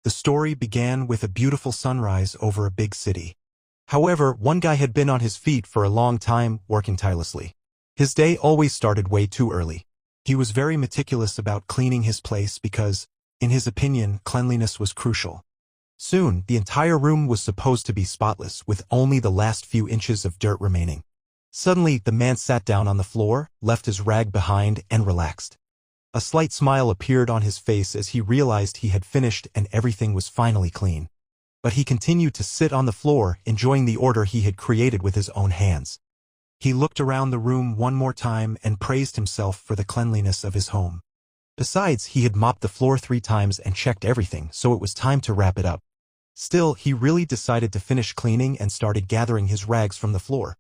The story began with a beautiful sunrise over a big city. However, one guy had been on his feet for a long time, working tirelessly. His day always started way too early. He was very meticulous about cleaning his place because, in his opinion, cleanliness was crucial. Soon, the entire room was supposed to be spotless, with only the last few inches of dirt remaining. Suddenly, the man sat down on the floor, left his rag behind, and relaxed. A slight smile appeared on his face as he realized he had finished and everything was finally clean. But he continued to sit on the floor, enjoying the order he had created with his own hands. He looked around the room one more time and praised himself for the cleanliness of his home. Besides, he had mopped the floor 3 times and checked everything, so it was time to wrap it up. Still, he really decided to finish cleaning and started gathering his rags from the floor.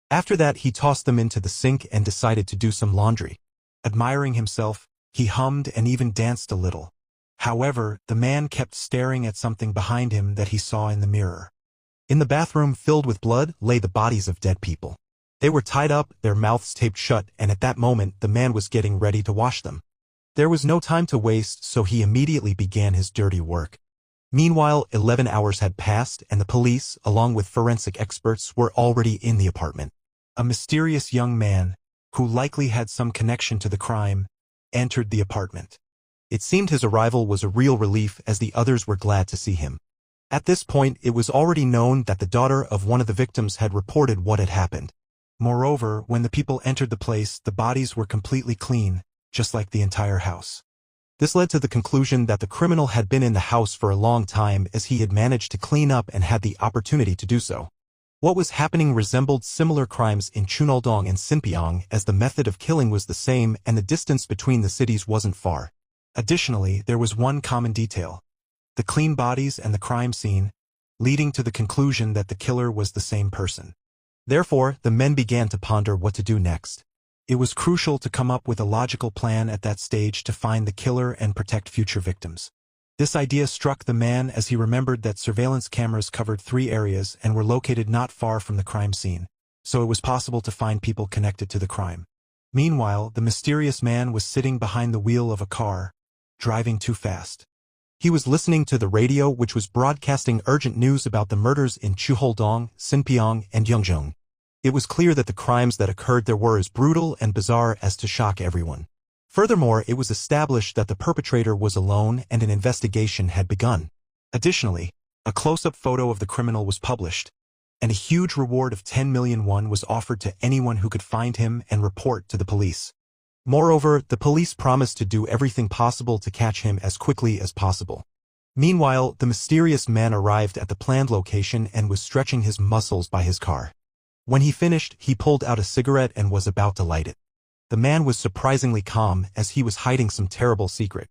After that, he tossed them into the sink and decided to do some laundry. Admiring himself, he hummed and even danced a little. However, the man kept staring at something behind him that he saw in the mirror. In the bathroom filled with blood lay the bodies of dead people. They were tied up, their mouths taped shut, and at that moment the man was getting ready to wash them. There was no time to waste, so he immediately began his dirty work. Meanwhile, 11 hours had passed and the police, along with forensic experts, were already in the apartment. A mysterious young man, who likely had some connection to the crime, entered the apartment. It seemed his arrival was a real relief as the others were glad to see him. At this point, it was already known that the daughter of one of the victims had reported what had happened. Moreover, when the people entered the place, the bodies were completely clean, just like the entire house. This led to the conclusion that the criminal had been in the house for a long time as he had managed to clean up and had the opportunity to do so. What was happening resembled similar crimes in Chunoldong and Sinpyeong as the method of killing was the same and the distance between the cities wasn't far. Additionally, there was one common detail: the clean bodies and the crime scene, leading to the conclusion that the killer was the same person. Therefore, the men began to ponder what to do next. It was crucial to come up with a logical plan at that stage to find the killer and protect future victims. This idea struck the man as he remembered that surveillance cameras covered 3 areas and were located not far from the crime scene, so it was possible to find people connected to the crime. Meanwhile, the mysterious man was sitting behind the wheel of a car, driving too fast. He was listening to the radio, which was broadcasting urgent news about the murders in Chuholdong, Sinpyeong, and Yeongjong. It was clear that the crimes that occurred there were as brutal and bizarre as to shock everyone. Furthermore, it was established that the perpetrator was alone and an investigation had begun. Additionally, a close-up photo of the criminal was published, and a huge reward of 10 million won was offered to anyone who could find him and report to the police. Moreover, the police promised to do everything possible to catch him as quickly as possible. Meanwhile, the mysterious man arrived at the planned location and was stretching his muscles by his car. When he finished, he pulled out a cigarette and was about to light it. The man was surprisingly calm as he was hiding some terrible secret.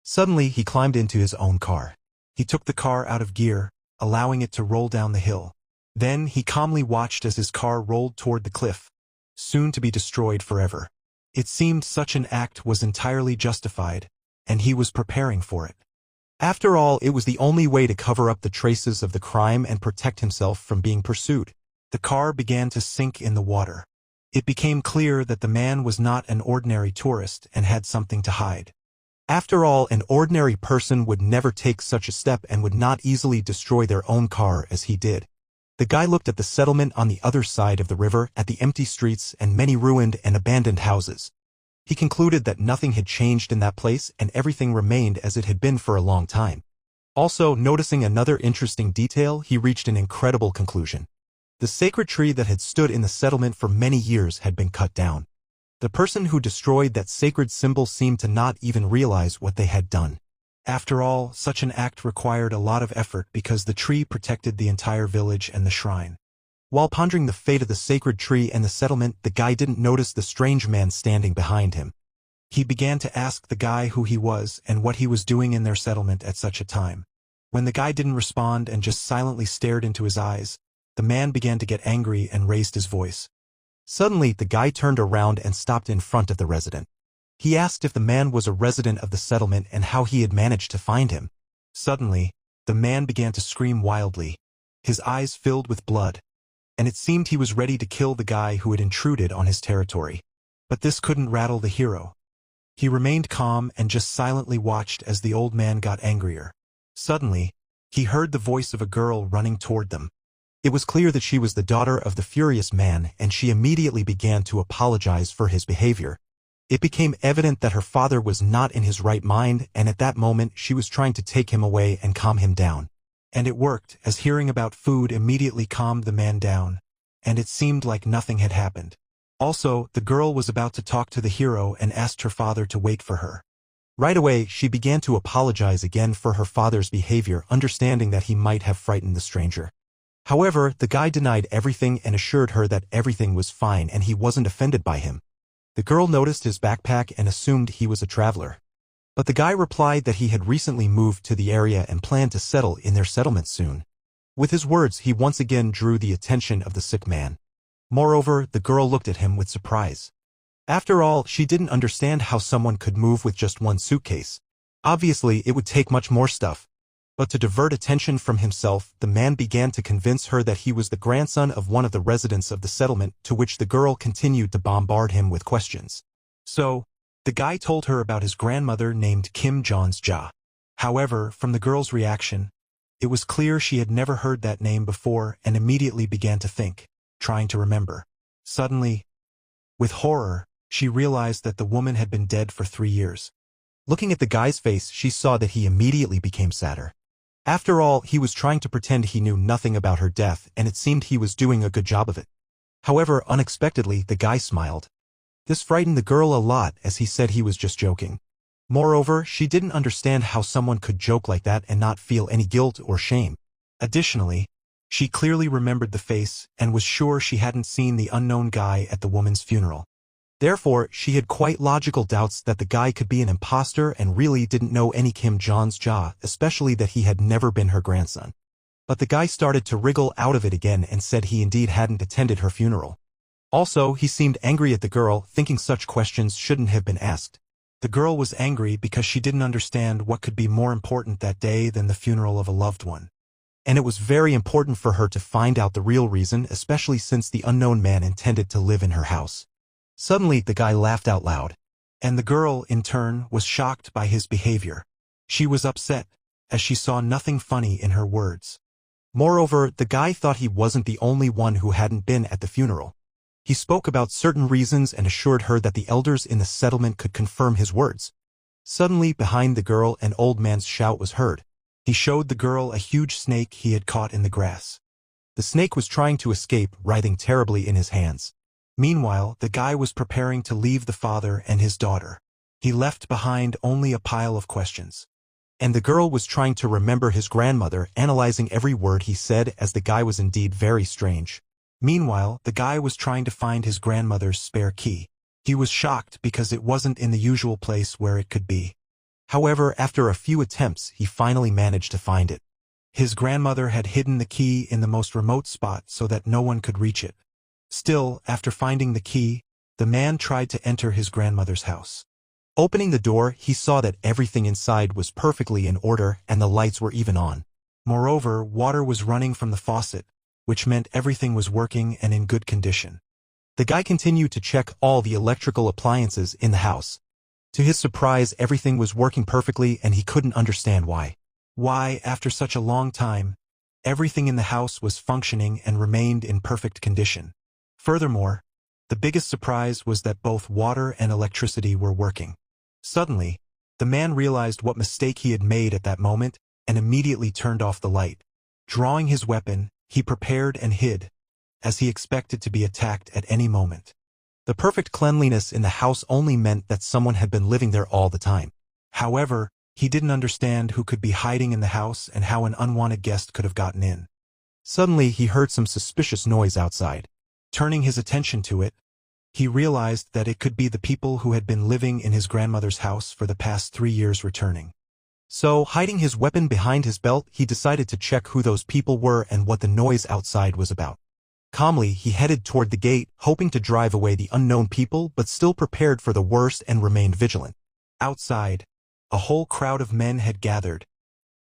Suddenly, he climbed into his own car. He took the car out of gear, allowing it to roll down the hill. Then, he calmly watched as his car rolled toward the cliff, soon to be destroyed forever. It seemed such an act was entirely justified, and he was preparing for it. After all, it was the only way to cover up the traces of the crime and protect himself from being pursued. The car began to sink in the water. It became clear that the man was not an ordinary tourist and had something to hide. After all, an ordinary person would never take such a step and would not easily destroy their own car as he did. The guy looked at the settlement on the other side of the river, at the empty streets and many ruined and abandoned houses. He concluded that nothing had changed in that place and everything remained as it had been for a long time. Also, noticing another interesting detail, he reached an incredible conclusion. The sacred tree that had stood in the settlement for many years had been cut down. The person who destroyed that sacred symbol seemed to not even realize what they had done. After all, such an act required a lot of effort because the tree protected the entire village and the shrine. While pondering the fate of the sacred tree and the settlement, the guy didn't notice the strange man standing behind him. He began to ask the guy who he was and what he was doing in their settlement at such a time. When the guy didn't respond and just silently stared into his eyes, the man began to get angry and raised his voice. Suddenly, the guy turned around and stopped in front of the resident. He asked if the man was a resident of the settlement and how he had managed to find him. Suddenly, the man began to scream wildly. His eyes filled with blood, and it seemed he was ready to kill the guy who had intruded on his territory. But this couldn't rattle the hero. He remained calm and just silently watched as the old man got angrier. Suddenly, he heard the voice of a girl running toward them. It was clear that she was the daughter of the furious man, and she immediately began to apologize for his behavior. It became evident that her father was not in his right mind, and at that moment she was trying to take him away and calm him down. And it worked, as hearing about food immediately calmed the man down, and it seemed like nothing had happened. Also, the girl was about to talk to the hero and asked her father to wait for her. Right away, she began to apologize again for her father's behavior, understanding that he might have frightened the stranger. However, the guy denied everything and assured her that everything was fine and he wasn't offended by him. The girl noticed his backpack and assumed he was a traveler. But the guy replied that he had recently moved to the area and planned to settle in their settlement soon. With his words, he once again drew the attention of the sick man. Moreover, the girl looked at him with surprise. After all, she didn't understand how someone could move with just one suitcase. Obviously, it would take much more stuff. But to divert attention from himself, the man began to convince her that he was the grandson of one of the residents of the settlement, to which the girl continued to bombard him with questions. So, the guy told her about his grandmother named Kim Jong-ja. However, from the girl's reaction, it was clear she had never heard that name before and immediately began to think, trying to remember. Suddenly, with horror, she realized that the woman had been dead for 3 years. Looking at the guy's face, she saw that he immediately became sadder. After all, he was trying to pretend he knew nothing about her death, and it seemed he was doing a good job of it. However, unexpectedly, the guy smiled. This frightened the girl a lot, as he said he was just joking. Moreover, she didn't understand how someone could joke like that and not feel any guilt or shame. Additionally, she clearly remembered the face and was sure she hadn't seen the unknown guy at the woman's funeral. Therefore, she had quite logical doubts that the guy could be an imposter and really didn't know any Kim Jong-ja, especially that he had never been her grandson. But the guy started to wriggle out of it again and said he indeed hadn't attended her funeral. Also, he seemed angry at the girl, thinking such questions shouldn't have been asked. The girl was angry because she didn't understand what could be more important that day than the funeral of a loved one. And it was very important for her to find out the real reason, especially since the unknown man intended to live in her house. Suddenly, the guy laughed out loud. And the girl, in turn, was shocked by his behavior. She was upset, as she saw nothing funny in her words. Moreover, the guy thought he wasn't the only one who hadn't been at the funeral. He spoke about certain reasons and assured her that the elders in the settlement could confirm his words. Suddenly, behind the girl, an old man's shout was heard. He showed the girl a huge snake he had caught in the grass. The snake was trying to escape, writhing terribly in his hands. Meanwhile, the guy was preparing to leave the father and his daughter. He left behind only a pile of questions. And the girl was trying to remember his grandmother, analyzing every word he said, as the guy was indeed very strange. Meanwhile, the guy was trying to find his grandmother's spare key. He was shocked because it wasn't in the usual place where it could be. However, after a few attempts, he finally managed to find it. His grandmother had hidden the key in the most remote spot so that no one could reach it. Still, after finding the key, the man tried to enter his grandmother's house. Opening the door, he saw that everything inside was perfectly in order and the lights were even on. Moreover, water was running from the faucet, which meant everything was working and in good condition. The guy continued to check all the electrical appliances in the house. To his surprise, everything was working perfectly and he couldn't understand why. Why, after such a long time, everything in the house was functioning and remained in perfect condition. Furthermore, the biggest surprise was that both water and electricity were working. Suddenly, the man realized what mistake he had made at that moment and immediately turned off the light. Drawing his weapon, he prepared and hid, as he expected to be attacked at any moment. The perfect cleanliness in the house only meant that someone had been living there all the time. However, he didn't understand who could be hiding in the house and how an unwanted guest could have gotten in. Suddenly, he heard some suspicious noise outside. Turning his attention to it, he realized that it could be the people who had been living in his grandmother's house for the past 3 years returning. So, hiding his weapon behind his belt, he decided to check who those people were and what the noise outside was about. Calmly, he headed toward the gate, hoping to drive away the unknown people but still prepared for the worst and remained vigilant. Outside, a whole crowd of men had gathered,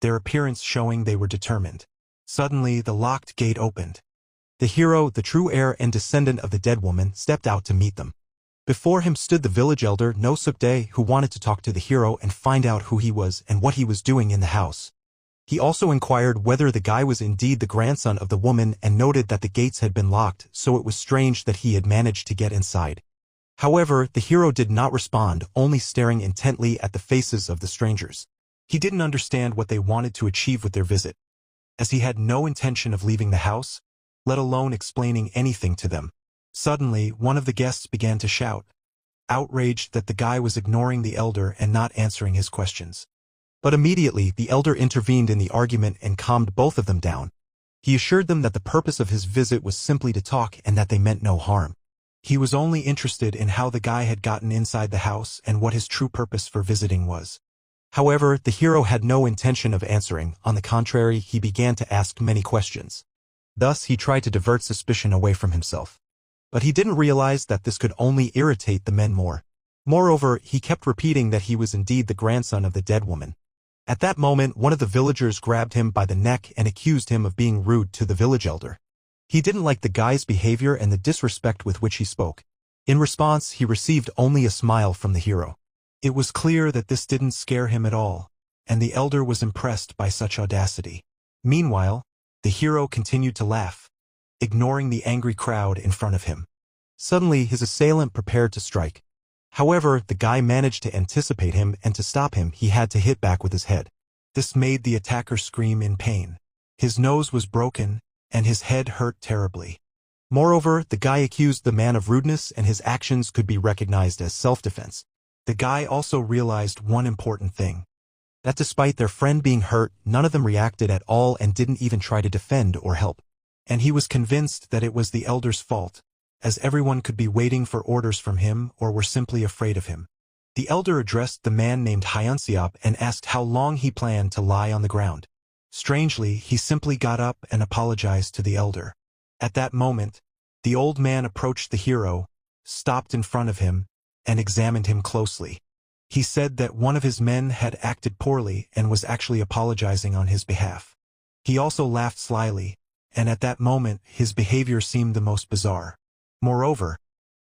their appearance showing they were determined. Suddenly, the locked gate opened. The hero, the true heir and descendant of the dead woman, stepped out to meet them. Before him stood the village elder, No Sukdae, who wanted to talk to the hero and find out who he was and what he was doing in the house. He also inquired whether the guy was indeed the grandson of the woman and noted that the gates had been locked, so it was strange that he had managed to get inside. However, the hero did not respond, only staring intently at the faces of the strangers. He didn't understand what they wanted to achieve with their visit, as he had no intention of leaving the house, let alone explaining anything to them. Suddenly, one of the guests began to shout, outraged that the guy was ignoring the elder and not answering his questions. But immediately, the elder intervened in the argument and calmed both of them down. He assured them that the purpose of his visit was simply to talk and that they meant no harm. He was only interested in how the guy had gotten inside the house and what his true purpose for visiting was. However, the hero had no intention of answering. On the contrary, he began to ask many questions. Thus, he tried to divert suspicion away from himself. But he didn't realize that this could only irritate the men more. Moreover, he kept repeating that he was indeed the grandson of the dead woman. At that moment, one of the villagers grabbed him by the neck and accused him of being rude to the village elder. He didn't like the guy's behavior and the disrespect with which he spoke. In response, he received only a smile from the hero. It was clear that this didn't scare him at all, and the elder was impressed by such audacity. Meanwhile, the hero continued to laugh, ignoring the angry crowd in front of him. Suddenly, his assailant prepared to strike. However, the guy managed to anticipate him, and to stop him, he had to hit back with his head. This made the attacker scream in pain. His nose was broken, and his head hurt terribly. Moreover, the guy accused the man of rudeness, and his actions could be recognized as self-defense. The guy also realized one important thing: that despite their friend being hurt, none of them reacted at all and didn't even try to defend or help. And he was convinced that it was the elder's fault, as everyone could be waiting for orders from him or were simply afraid of him. The elder addressed the man named Hyunseop and asked how long he planned to lie on the ground. Strangely, he simply got up and apologized to the elder. At that moment, the old man approached the hero, stopped in front of him, and examined him closely. He said that one of his men had acted poorly and was actually apologizing on his behalf. He also laughed slyly, and at that moment his behavior seemed the most bizarre. Moreover,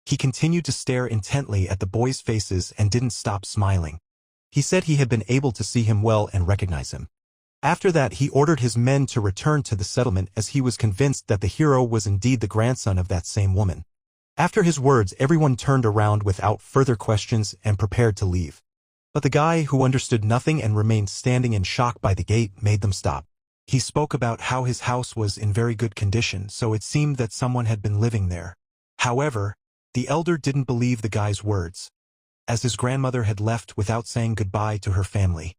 he continued to stare intently at the boys' faces and didn't stop smiling. He said he had been able to see him well and recognize him. After that, he ordered his men to return to the settlement, as he was convinced that the hero was indeed the grandson of that same woman. After his words, everyone turned around without further questions and prepared to leave. But the guy, who understood nothing and remained standing in shock by the gate, made them stop. He spoke about how his house was in very good condition, so it seemed that someone had been living there. However, the elder didn't believe the guy's words, as his grandmother had left without saying goodbye to her family.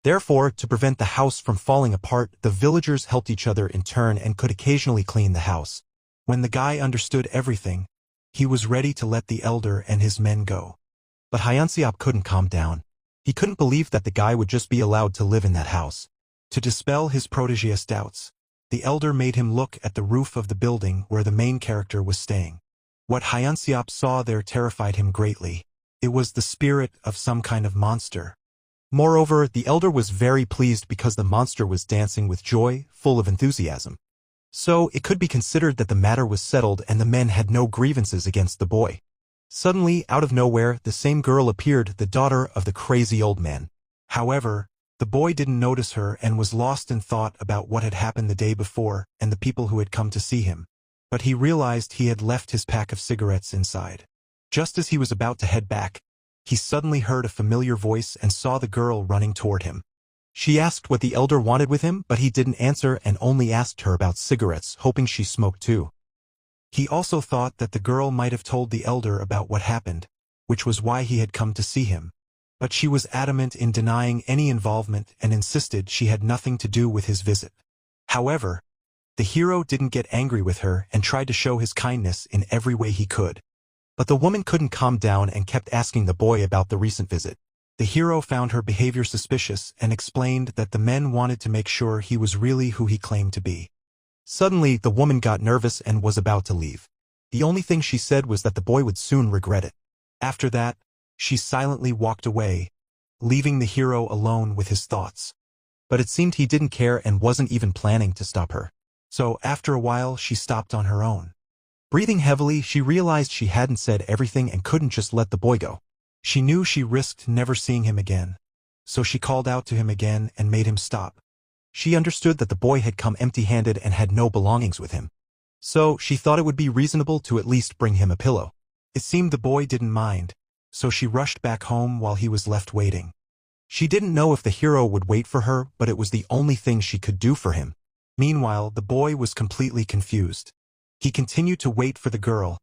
Therefore, to prevent the house from falling apart, the villagers helped each other in turn and could occasionally clean the house. When the guy understood everything, he was ready to let the elder and his men go. But Hyunseop couldn't calm down. He couldn't believe that the guy would just be allowed to live in that house. To dispel his protégé's doubts, the elder made him look at the roof of the building where the main character was staying. What Hyunseop saw there terrified him greatly. It was the spirit of some kind of monster. Moreover, the elder was very pleased because the monster was dancing with joy, full of enthusiasm. So, it could be considered that the matter was settled and the men had no grievances against the boy. Suddenly, out of nowhere, the same girl appeared, the daughter of the crazy old man. However, the boy didn't notice her and was lost in thought about what had happened the day before and the people who had come to see him. But he realized he had left his pack of cigarettes inside. Just as he was about to head back, he suddenly heard a familiar voice and saw the girl running toward him. She asked what the elder wanted with him, but he didn't answer and only asked her about cigarettes, hoping she smoked too. He also thought that the girl might have told the elder about what happened, which was why he had come to see him. But she was adamant in denying any involvement and insisted she had nothing to do with his visit. However, the hero didn't get angry with her and tried to show his kindness in every way he could. But the woman couldn't calm down and kept asking the boy about the recent visit. The hero found her behavior suspicious and explained that the men wanted to make sure he was really who he claimed to be. Suddenly, the woman got nervous and was about to leave. The only thing she said was that the boy would soon regret it. After that, she silently walked away, leaving the hero alone with his thoughts. But it seemed he didn't care and wasn't even planning to stop her. So, after a while, she stopped on her own. Breathing heavily, she realized she hadn't said everything and couldn't just let the boy go. She knew she risked never seeing him again. So she called out to him again and made him stop. She understood that the boy had come empty-handed and had no belongings with him. So, she thought it would be reasonable to at least bring him a pillow. It seemed the boy didn't mind, so she rushed back home while he was left waiting. She didn't know if the hero would wait for her, but it was the only thing she could do for him. Meanwhile, the boy was completely confused. He continued to wait for the girl,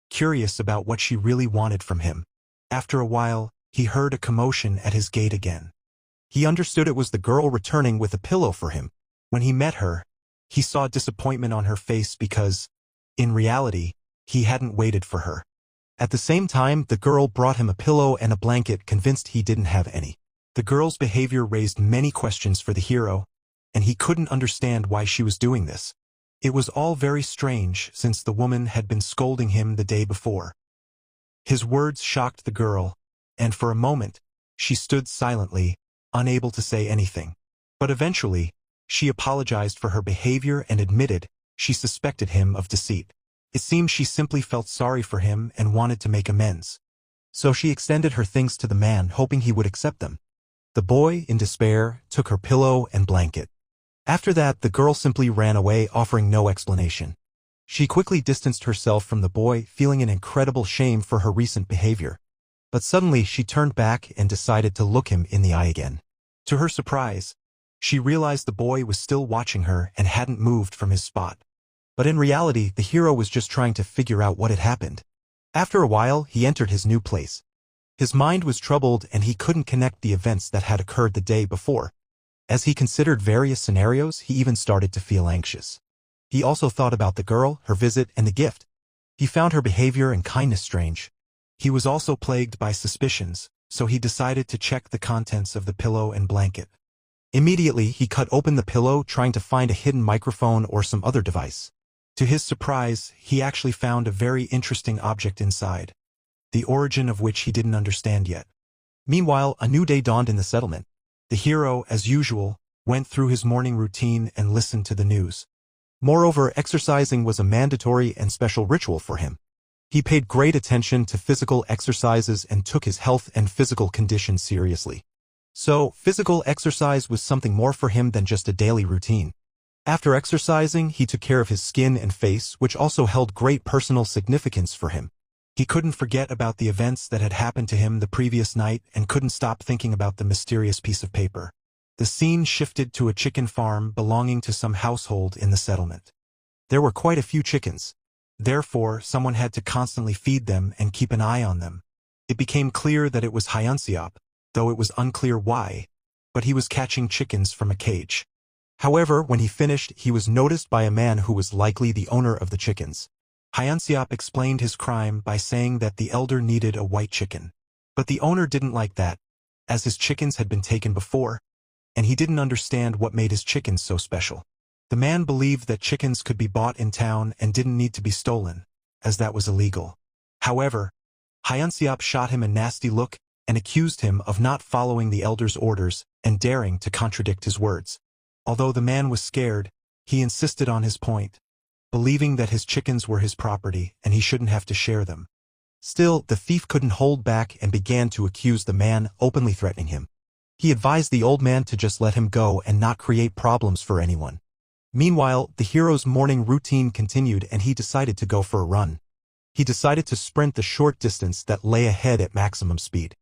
curious about what she really wanted from him. After a while, he heard a commotion at his gate again. He understood it was the girl returning with a pillow for him. When he met her, he saw disappointment on her face because, in reality, he hadn't waited for her. At the same time, the girl brought him a pillow and a blanket, convinced he didn't have any. The girl's behavior raised many questions for the hero, and he couldn't understand why she was doing this. It was all very strange since the woman had been scolding him the day before. His words shocked the girl, and for a moment, she stood silently, unable to say anything. But eventually, she apologized for her behavior and admitted she suspected him of deceit. It seemed she simply felt sorry for him and wanted to make amends. So she extended her things to the man, hoping he would accept them. The boy, in despair, took her pillow and blanket. After that, the girl simply ran away, offering no explanation. She quickly distanced herself from the boy, feeling an incredible shame for her recent behavior. But suddenly she turned back and decided to look him in the eye again. To her surprise, she realized the boy was still watching her and hadn't moved from his spot. But in reality, the hero was just trying to figure out what had happened. After a while, he entered his new place. His mind was troubled and he couldn't connect the events that had occurred the day before. As he considered various scenarios, he even started to feel anxious. He also thought about the girl, her visit, and the gift. He found her behavior and kindness strange. He was also plagued by suspicions, so he decided to check the contents of the pillow and blanket. Immediately, he cut open the pillow, trying to find a hidden microphone or some other device. To his surprise, he actually found a very interesting object inside, the origin of which he didn't understand yet. Meanwhile, a new day dawned in the settlement. The hero, as usual, went through his morning routine and listened to the news. Moreover, exercising was a mandatory and special ritual for him. He paid great attention to physical exercises and took his health and physical condition seriously. So, physical exercise was something more for him than just a daily routine. After exercising, he took care of his skin and face, which also held great personal significance for him. He couldn't forget about the events that had happened to him the previous night and couldn't stop thinking about the mysterious piece of paper. The scene shifted to a chicken farm belonging to some household in the settlement. There were quite a few chickens. Therefore, someone had to constantly feed them and keep an eye on them. It became clear that it was Hyunseop, though it was unclear why, but he was catching chickens from a cage. However, when he finished, he was noticed by a man who was likely the owner of the chickens. Hyunseop explained his crime by saying that the elder needed a white chicken. But the owner didn't like that, as his chickens had been taken before, and he didn't understand what made his chickens so special. The man believed that chickens could be bought in town and didn't need to be stolen, as that was illegal. However, Hyunseop shot him a nasty look and accused him of not following the elder's orders and daring to contradict his words. Although the man was scared, he insisted on his point, believing that his chickens were his property and he shouldn't have to share them. Still, the thief couldn't hold back and began to accuse the man, openly threatening him. He advised the old man to just let him go and not create problems for anyone. Meanwhile, the hero's morning routine continued and he decided to go for a run. He decided to sprint the short distance that lay ahead at maximum speed.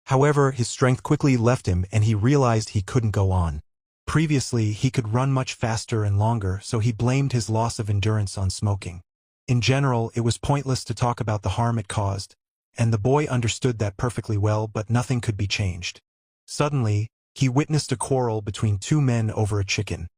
However, his strength quickly left him and he realized he couldn't go on. Previously, he could run much faster and longer, so he blamed his loss of endurance on smoking. In general, it was pointless to talk about the harm it caused, and the boy understood that perfectly well, but nothing could be changed. Suddenly, he witnessed a quarrel between two men over a chicken.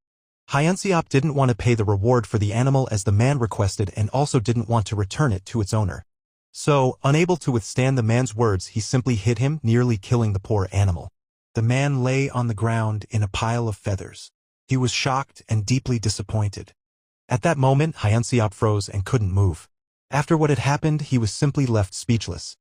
Hyunseop didn't want to pay the reward for the animal as the man requested and also didn't want to return it to its owner. So, unable to withstand the man's words, he simply hit him, nearly killing the poor animal. The man lay on the ground in a pile of feathers. He was shocked and deeply disappointed. At that moment, Hyunseop froze and couldn't move. After what had happened, he was simply left speechless.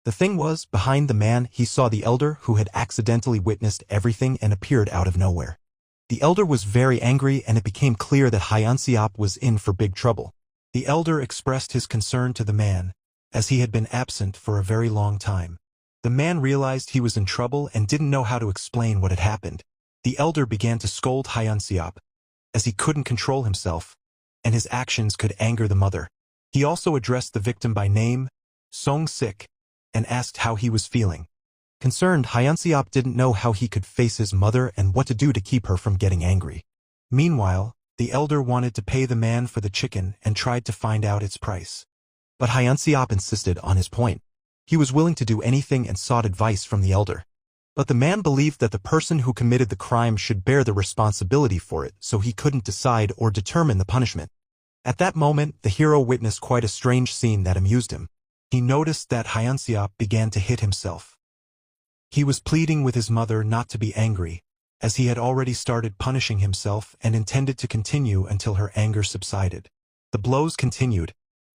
The thing was, behind the man, he saw the elder who had accidentally witnessed everything and appeared out of nowhere. The elder was very angry and it became clear that Hyunseop was in for big trouble. The elder expressed his concern to the man, as he had been absent for a very long time. The man realized he was in trouble and didn't know how to explain what had happened. The elder began to scold Hyunseop, as he couldn't control himself, and his actions could anger the mother. He also addressed the victim by name, Song-sik, and asked how he was feeling. Concerned, Hyunseop didn't know how he could face his mother and what to do to keep her from getting angry. Meanwhile, the elder wanted to pay the man for the chicken and tried to find out its price. But Hyunseop insisted on his point. He was willing to do anything and sought advice from the elder. But the man believed that the person who committed the crime should bear the responsibility for it, so he couldn't decide or determine the punishment. At that moment, the hero witnessed quite a strange scene that amused him. He noticed that Hyunseop began to hit himself. He was pleading with his mother not to be angry, as he had already started punishing himself and intended to continue until her anger subsided. The blows continued,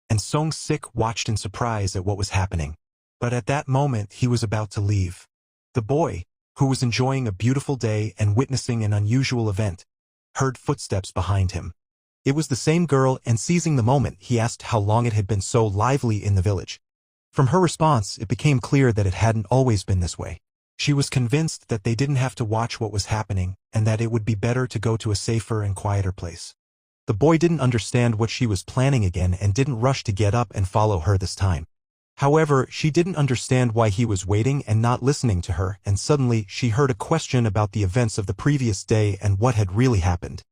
and Song-sik watched in surprise at what was happening. But at that moment he was about to leave. The boy, who was enjoying a beautiful day and witnessing an unusual event, heard footsteps behind him. It was the same girl, and seizing the moment, he asked how long it had been so lively in the village. From her response, it became clear that it hadn't always been this way. She was convinced that they didn't have to watch what was happening, and that it would be better to go to a safer and quieter place. The boy didn't understand what she was planning again and didn't rush to get up and follow her this time. However, she didn't understand why he was waiting and not listening to her, and suddenly she heard a question about the events of the previous day and what had really happened.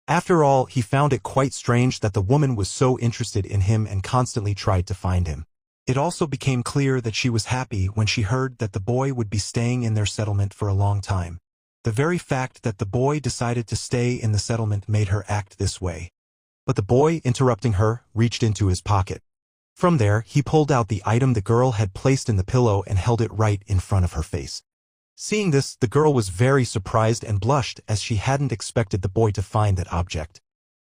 After all, he found it quite strange that the woman was so interested in him and constantly tried to find him. It also became clear that she was happy when she heard that the boy would be staying in their settlement for a long time. The very fact that the boy decided to stay in the settlement made her act this way. But the boy, interrupting her, reached into his pocket. From there, he pulled out the item the girl had placed in the pillow and held it right in front of her face. Seeing this, the girl was very surprised and blushed, as she hadn't expected the boy to find that object.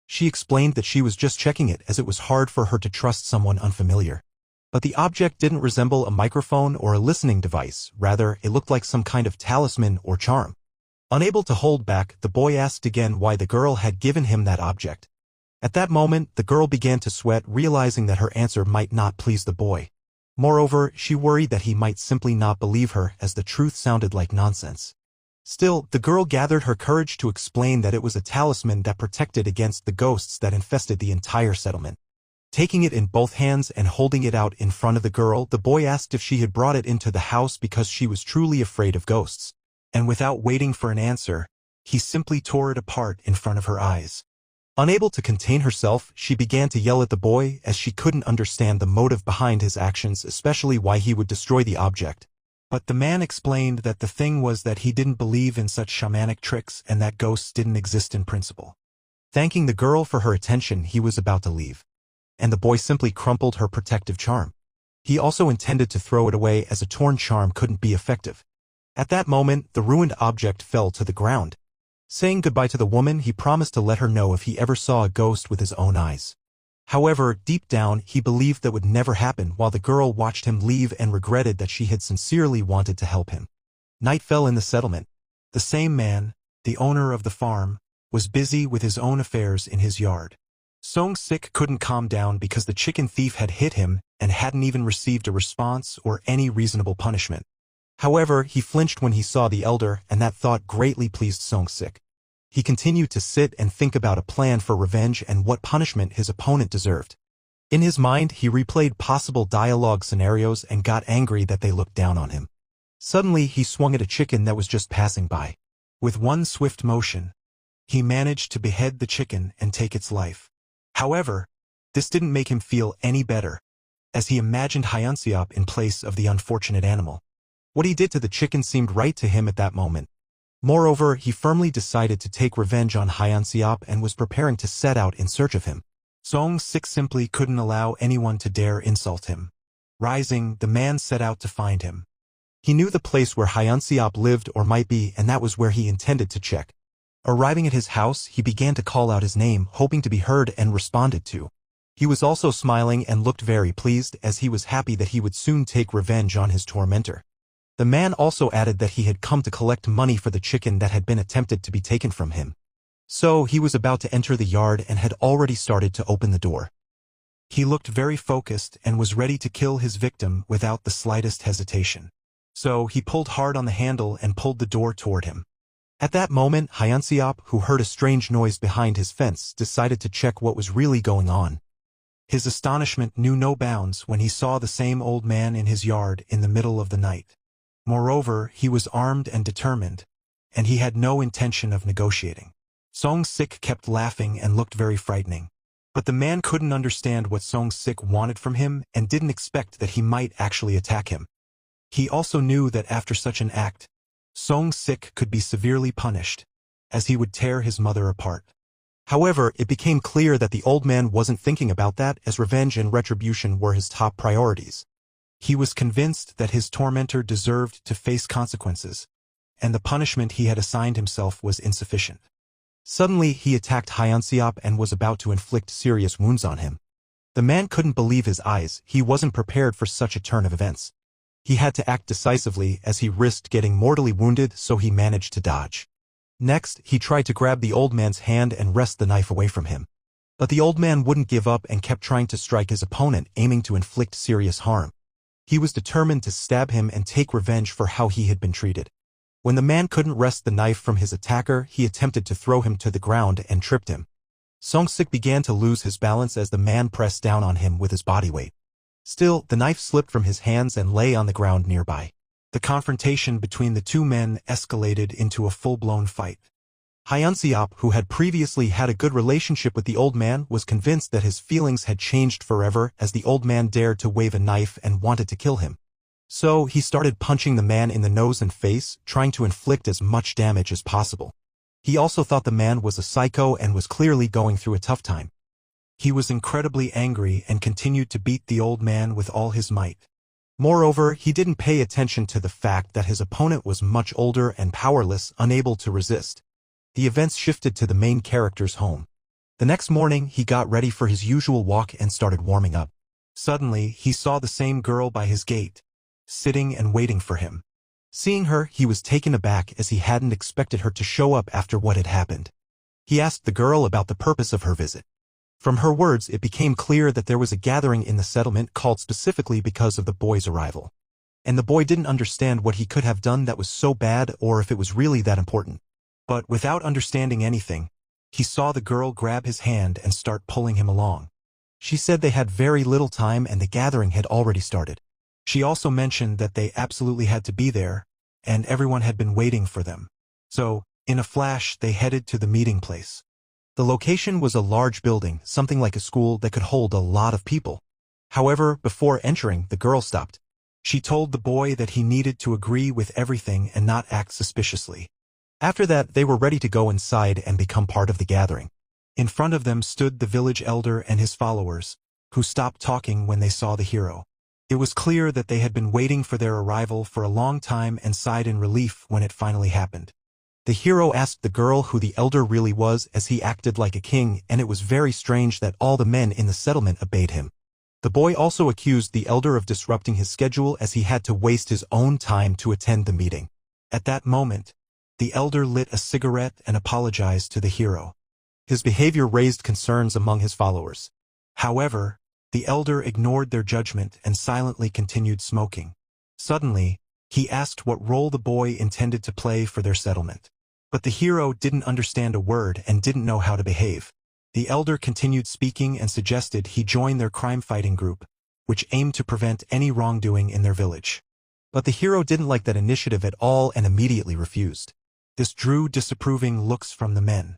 She explained that she was just checking it, as it was hard for her to trust someone unfamiliar. But the object didn't resemble a microphone or a listening device, rather it looked like some kind of talisman or charm. Unable to hold back, the boy asked again why the girl had given him that object. At that moment, the girl began to sweat, realizing that her answer might not please the boy. Moreover, she worried that he might simply not believe her, as the truth sounded like nonsense. Still, the girl gathered her courage to explain that it was a talisman that protected against the ghosts that infested the entire settlement. Taking it in both hands and holding it out in front of the girl, the boy asked if she had brought it into the house because she was truly afraid of ghosts. And without waiting for an answer, he simply tore it apart in front of her eyes. Unable to contain herself, she began to yell at the boy, as she couldn't understand the motive behind his actions, especially why he would destroy the object. But the man explained that the thing was that he didn't believe in such shamanic tricks and that ghosts didn't exist in principle. Thanking the girl for her attention, he was about to leave. And the boy simply crumpled her protective charm. He also intended to throw it away, as a torn charm couldn't be effective. At that moment, the ruined object fell to the ground. Saying goodbye to the woman, he promised to let her know if he ever saw a ghost with his own eyes. However, deep down, he believed that would never happen, while the girl watched him leave and regretted that she had sincerely wanted to help him. Night fell in the settlement. The same man, the owner of the farm, was busy with his own affairs in his yard. Song-sik couldn't calm down because the chicken thief had hit him and hadn't even received a response or any reasonable punishment. However, he flinched when he saw the elder, and that thought greatly pleased Song-sik. He continued to sit and think about a plan for revenge and what punishment his opponent deserved. In his mind, he replayed possible dialogue scenarios and got angry that they looked down on him. Suddenly, he swung at a chicken that was just passing by. With one swift motion, he managed to behead the chicken and take its life. However, this didn't make him feel any better, as he imagined Hyunseop in place of the unfortunate animal. What he did to the chicken seemed right to him at that moment. Moreover, he firmly decided to take revenge on Hyunseop and was preparing to set out in search of him. Song-sik simply couldn't allow anyone to dare insult him. Rising, the man set out to find him. He knew the place where Hyunseop lived or might be, and that was where he intended to check. Arriving at his house, he began to call out his name, hoping to be heard and responded to. He was also smiling and looked very pleased, as he was happy that he would soon take revenge on his tormentor. The man also added that he had come to collect money for the chicken that had been attempted to be taken from him. So he was about to enter the yard and had already started to open the door. He looked very focused and was ready to kill his victim without the slightest hesitation. So he pulled hard on the handle and pulled the door toward him. At that moment, Hyunseop, who heard a strange noise behind his fence, decided to check what was really going on. His astonishment knew no bounds when he saw the same old man in his yard in the middle of the night. Moreover, he was armed and determined, and he had no intention of negotiating. Song-sik kept laughing and looked very frightening. But the man couldn't understand what Song-sik wanted from him and didn't expect that he might actually attack him. He also knew that after such an act, Song-sik could be severely punished, as he would tear his mother apart. However, it became clear that the old man wasn't thinking about that, as revenge and retribution were his top priorities. He was convinced that his tormentor deserved to face consequences, and the punishment he had assigned himself was insufficient. Suddenly, he attacked Hyunseop and was about to inflict serious wounds on him. The man couldn't believe his eyes. He wasn't prepared for such a turn of events. He had to act decisively, as he risked getting mortally wounded, so he managed to dodge. Next, he tried to grab the old man's hand and wrest the knife away from him. But the old man wouldn't give up and kept trying to strike his opponent, aiming to inflict serious harm. He was determined to stab him and take revenge for how he had been treated. When the man couldn't wrest the knife from his attacker, he attempted to throw him to the ground and tripped him. Song-sik began to lose his balance as the man pressed down on him with his body weight. Still, the knife slipped from his hands and lay on the ground nearby. The confrontation between the two men escalated into a full-blown fight. Hyunseop, who had previously had a good relationship with the old man, was convinced that his feelings had changed forever as the old man dared to wave a knife and wanted to kill him. So, he started punching the man in the nose and face, trying to inflict as much damage as possible. He also thought the man was a psycho and was clearly going through a tough time. He was incredibly angry and continued to beat the old man with all his might. Moreover, he didn't pay attention to the fact that his opponent was much older and powerless, unable to resist. The events shifted to the main character's home. The next morning, he got ready for his usual walk and started warming up. Suddenly, he saw the same girl by his gate, sitting and waiting for him. Seeing her, he was taken aback as he hadn't expected her to show up after what had happened. He asked the girl about the purpose of her visit. From her words, it became clear that there was a gathering in the settlement called specifically because of the boy's arrival. And the boy didn't understand what he could have done that was so bad or if it was really that important. But without understanding anything, he saw the girl grab his hand and start pulling him along. She said they had very little time and the gathering had already started. She also mentioned that they absolutely had to be there, and everyone had been waiting for them. So, in a flash, they headed to the meeting place. The location was a large building, something like a school that could hold a lot of people. However, before entering, the girl stopped. She told the boy that he needed to agree with everything and not act suspiciously. After that, they were ready to go inside and become part of the gathering. In front of them stood the village elder and his followers, who stopped talking when they saw the hero. It was clear that they had been waiting for their arrival for a long time and sighed in relief when it finally happened. The hero asked the girl who the elder really was, as he acted like a king, and it was very strange that all the men in the settlement obeyed him. The boy also accused the elder of disrupting his schedule as he had to waste his own time to attend the meeting. At that moment, the elder lit a cigarette and apologized to the hero. His behavior raised concerns among his followers. However, the elder ignored their judgment and silently continued smoking. Suddenly, he asked what role the boy intended to play for their settlement. But the hero didn't understand a word and didn't know how to behave. The elder continued speaking and suggested he join their crime-fighting group, which aimed to prevent any wrongdoing in their village. But the hero didn't like that initiative at all and immediately refused. This drew disapproving looks from the men.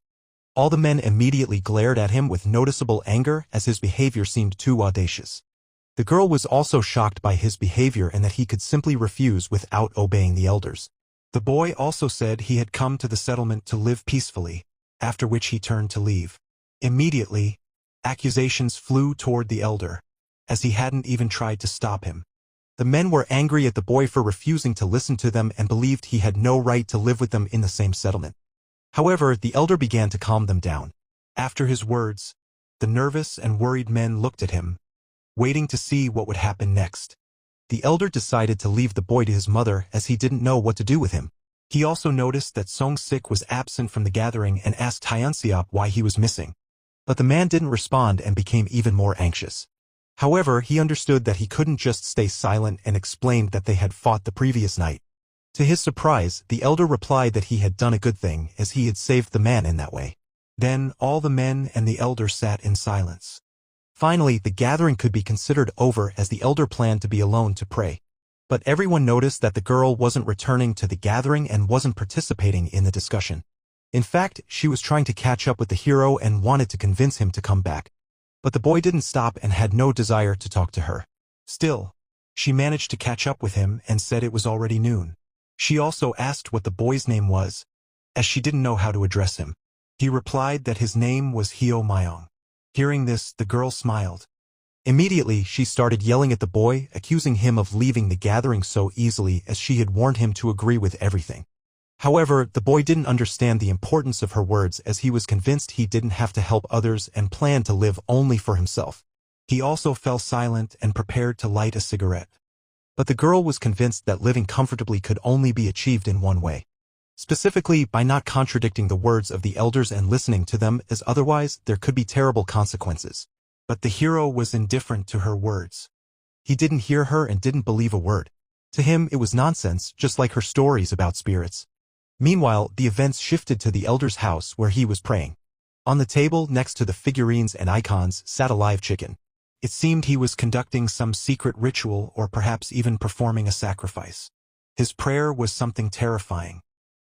All the men immediately glared at him with noticeable anger as his behavior seemed too audacious. The girl was also shocked by his behavior and that he could simply refuse without obeying the elders. The boy also said he had come to the settlement to live peacefully, after which he turned to leave. Immediately, accusations flew toward the elder, as he hadn't even tried to stop him. The men were angry at the boy for refusing to listen to them and believed he had no right to live with them in the same settlement. However, the elder began to calm them down. After his words, the nervous and worried men looked at him, waiting to see what would happen next. The elder decided to leave the boy to his mother as he didn't know what to do with him. He also noticed that Song-sik was absent from the gathering and asked Hyunseop why he was missing. But the man didn't respond and became even more anxious. However, he understood that he couldn't just stay silent and explained that they had fought the previous night. To his surprise, the elder replied that he had done a good thing as he had saved the man in that way. Then all the men and the elder sat in silence. Finally, the gathering could be considered over as the elder planned to be alone to pray. But everyone noticed that the girl wasn't returning to the gathering and wasn't participating in the discussion. In fact, she was trying to catch up with the hero and wanted to convince him to come back. But the boy didn't stop and had no desire to talk to her. Still, she managed to catch up with him and said it was already noon. She also asked what the boy's name was, as she didn't know how to address him. He replied that his name was Hyo Myong. Hearing this, the girl smiled. Immediately, she started yelling at the boy, accusing him of leaving the gathering so easily as she had warned him to agree with everything. However, the boy didn't understand the importance of her words as he was convinced he didn't have to help others and planned to live only for himself. He also fell silent and prepared to light a cigarette. But the girl was convinced that living comfortably could only be achieved in one way. Specifically, by not contradicting the words of the elders and listening to them, as otherwise there could be terrible consequences. But the hero was indifferent to her words. He didn't hear her and didn't believe a word. To him, it was nonsense, just like her stories about spirits. Meanwhile, the events shifted to the elder's house where he was praying. On the table, next to the figurines and icons, sat a live chicken. It seemed he was conducting some secret ritual or perhaps even performing a sacrifice. His prayer was something terrifying.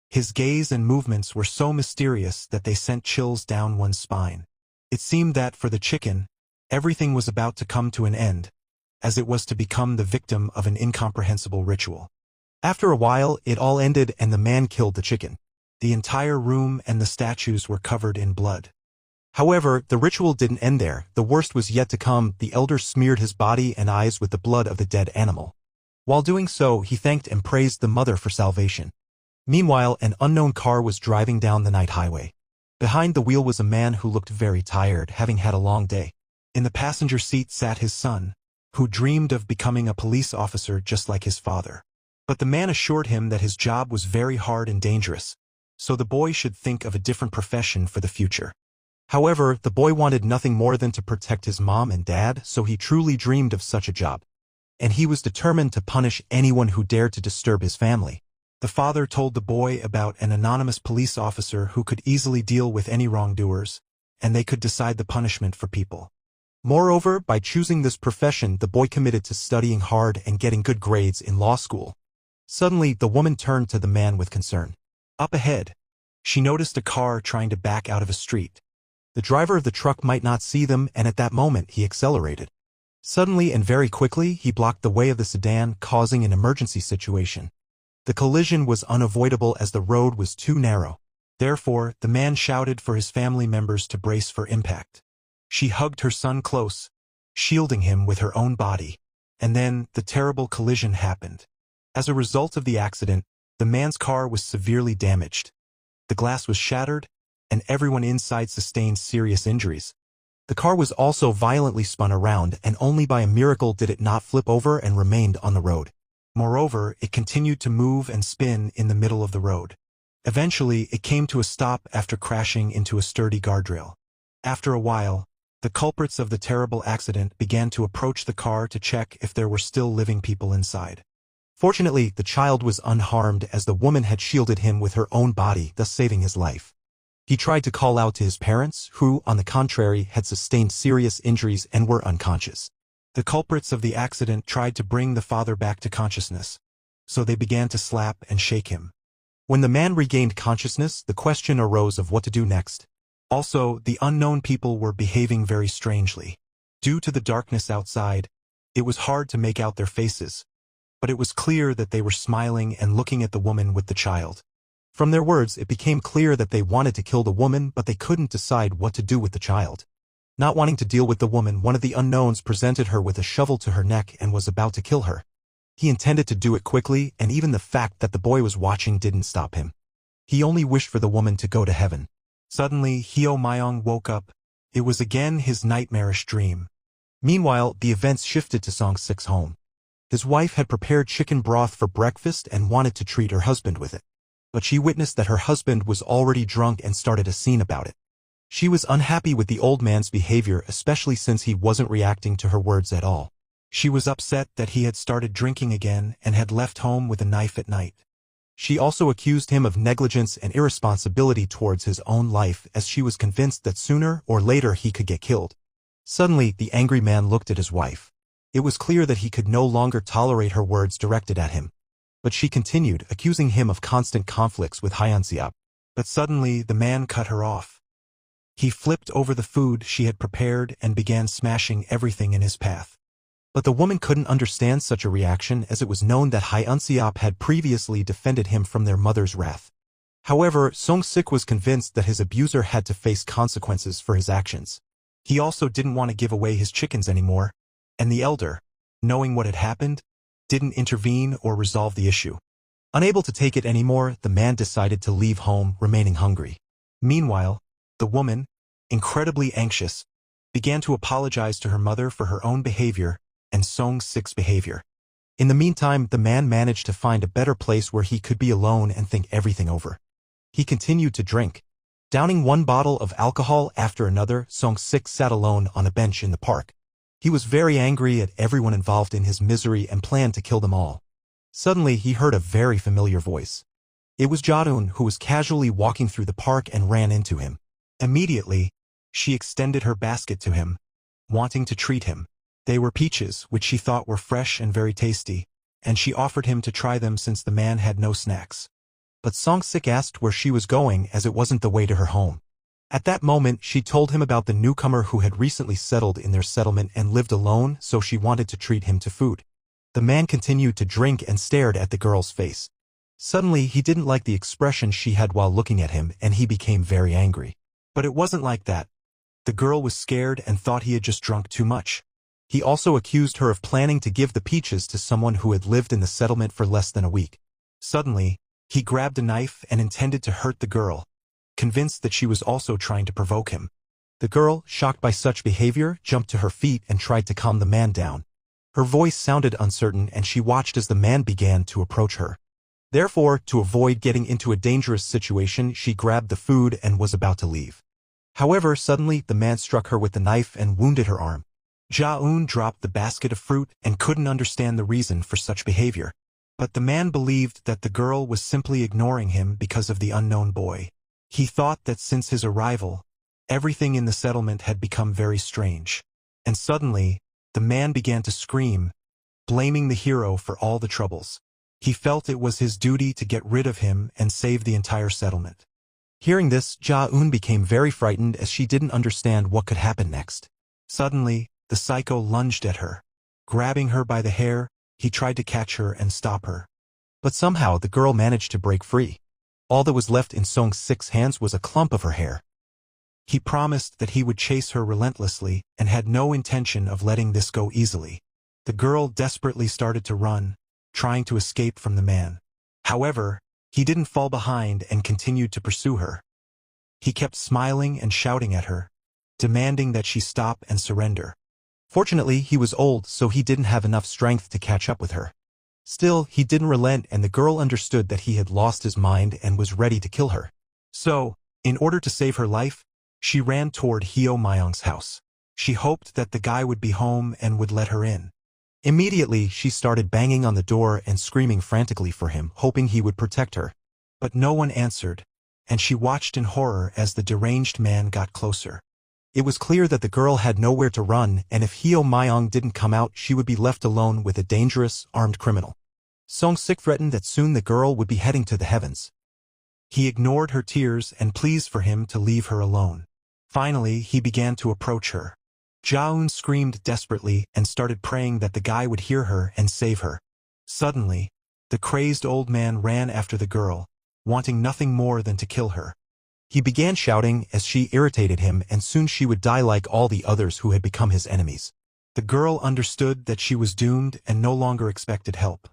His gaze and movements were so mysterious that they sent chills down one's spine. It seemed that, for the chicken, everything was about to come to an end, as it was to become the victim of an incomprehensible ritual. After a while, it all ended and the man killed the chicken. The entire room and the statues were covered in blood. However, the ritual didn't end there. The worst was yet to come. The elder smeared his body and eyes with the blood of the dead animal. While doing so, he thanked and praised the mother for salvation. Meanwhile, an unknown car was driving down the night highway. Behind the wheel was a man who looked very tired, having had a long day. In the passenger seat sat his son, who dreamed of becoming a police officer just like his father. But the man assured him that his job was very hard and dangerous, so the boy should think of a different profession for the future. However, the boy wanted nothing more than to protect his mom and dad, so he truly dreamed of such a job. And he was determined to punish anyone who dared to disturb his family. The father told the boy about an anonymous police officer who could easily deal with any wrongdoers, and they could decide the punishment for people. Moreover, by choosing this profession, the boy committed to studying hard and getting good grades in law school. Suddenly, the woman turned to the man with concern. Up ahead, she noticed a car trying to back out of a street. The driver of the truck might not see them, and at that moment he accelerated. Suddenly and very quickly, he blocked the way of the sedan, causing an emergency situation. The collision was unavoidable as the road was too narrow. Therefore, the man shouted for his family members to brace for impact. She hugged her son close, shielding him with her own body. And then, the terrible collision happened. As a result of the accident, the man's car was severely damaged. The glass was shattered, and everyone inside sustained serious injuries. The car was also violently spun around, and only by a miracle did it not flip over and remained on the road. Moreover, it continued to move and spin in the middle of the road. Eventually, it came to a stop after crashing into a sturdy guardrail. After a while, the culprits of the terrible accident began to approach the car to check if there were still living people inside. Fortunately, the child was unharmed as the woman had shielded him with her own body, thus saving his life. He tried to call out to his parents, who, on the contrary, had sustained serious injuries and were unconscious. The culprits of the accident tried to bring the father back to consciousness, so they began to slap and shake him. When the man regained consciousness, the question arose of what to do next. Also, the unknown people were behaving very strangely. Due to the darkness outside, it was hard to make out their faces, but it was clear that they were smiling and looking at the woman with the child. From their words, it became clear that they wanted to kill the woman, but they couldn't decide what to do with the child. Not wanting to deal with the woman, one of the unknowns presented her with a shovel to her neck and was about to kill her. He intended to do it quickly, and even the fact that the boy was watching didn't stop him. He only wished for the woman to go to heaven. Suddenly, Hyo Myong woke up. It was again his nightmarish dream. Meanwhile, the events shifted to Song Sik's home. His wife had prepared chicken broth for breakfast and wanted to treat her husband with it. But she witnessed that her husband was already drunk and started a scene about it. She was unhappy with the old man's behavior, especially since he wasn't reacting to her words at all. She was upset that he had started drinking again and had left home with a knife at night. She also accused him of negligence and irresponsibility towards his own life, as she was convinced that sooner or later he could get killed. Suddenly, the angry man looked at his wife. It was clear that he could no longer tolerate her words directed at him. But she continued, accusing him of constant conflicts with Hyunseop. But suddenly, the man cut her off. He flipped over the food she had prepared and began smashing everything in his path. But the woman couldn't understand such a reaction, as it was known that Hyunseop had previously defended him from their mother's wrath. However, Song-sik was convinced that his abuser had to face consequences for his actions. He also didn't want to give away his chickens anymore, and the elder, knowing what had happened, didn't intervene or resolve the issue. Unable to take it anymore, the man decided to leave home, remaining hungry. Meanwhile, the woman, incredibly anxious, began to apologize to her mother for her own behavior and Song-sik's behavior. In the meantime, the man managed to find a better place where he could be alone and think everything over. He continued to drink. Downing one bottle of alcohol after another, Song-sik sat alone on a bench in the park. He was very angry at everyone involved in his misery and planned to kill them all. Suddenly, he heard a very familiar voice. It was Ja-eun, who was casually walking through the park and ran into him. Immediately, she extended her basket to him, wanting to treat him. They were peaches, which she thought were fresh and very tasty, and she offered him to try them since the man had no snacks. But Song-sik asked where she was going, as it wasn't the way to her home. At that moment, she told him about the newcomer who had recently settled in their settlement and lived alone, so she wanted to treat him to food. The man continued to drink and stared at the girl's face. Suddenly, he didn't like the expression she had while looking at him, and he became very angry. But it wasn't like that. The girl was scared and thought he had just drunk too much. He also accused her of planning to give the peaches to someone who had lived in the settlement for less than a week. Suddenly, he grabbed a knife and intended to hurt the girl, convinced that she was also trying to provoke him. The girl, shocked by such behavior, jumped to her feet and tried to calm the man down. Her voice sounded uncertain, and she watched as the man began to approach her. Therefore, to avoid getting into a dangerous situation, she grabbed the food and was about to leave. However, suddenly, the man struck her with the knife and wounded her arm. Ja-eun dropped the basket of fruit and couldn't understand the reason for such behavior. But the man believed that the girl was simply ignoring him because of the unknown boy. He thought that since his arrival, everything in the settlement had become very strange. And suddenly, the man began to scream, blaming the hero for all the troubles. He felt it was his duty to get rid of him and save the entire settlement. Hearing this, Ja-eun became very frightened, as she didn't understand what could happen next. Suddenly, the psycho lunged at her. Grabbing her by the hair, he tried to catch her and stop her. But somehow the girl managed to break free. All that was left in Song-sik's hands was a clump of her hair. He promised that he would chase her relentlessly and had no intention of letting this go easily. The girl desperately started to run, trying to escape from the man. However, he didn't fall behind and continued to pursue her. He kept smiling and shouting at her, demanding that she stop and surrender. Fortunately, he was old, so he didn't have enough strength to catch up with her. Still, he didn't relent, and the girl understood that he had lost his mind and was ready to kill her. So, in order to save her life, she ran toward Hyo Myung's house. She hoped that the guy would be home and would let her in. Immediately, she started banging on the door and screaming frantically for him, hoping he would protect her. But no one answered, and she watched in horror as the deranged man got closer. It was clear that the girl had nowhere to run, and if Hyo Myung didn't come out, she would be left alone with a dangerous, armed criminal. Song-sik threatened that soon the girl would be heading to the heavens. He ignored her tears and pleas for him to leave her alone. Finally, he began to approach her. Ja-eun screamed desperately and started praying that the guy would hear her and save her. Suddenly, the crazed old man ran after the girl, wanting nothing more than to kill her. He began shouting as she irritated him, and soon she would die like all the others who had become his enemies. The girl understood that she was doomed and no longer expected help.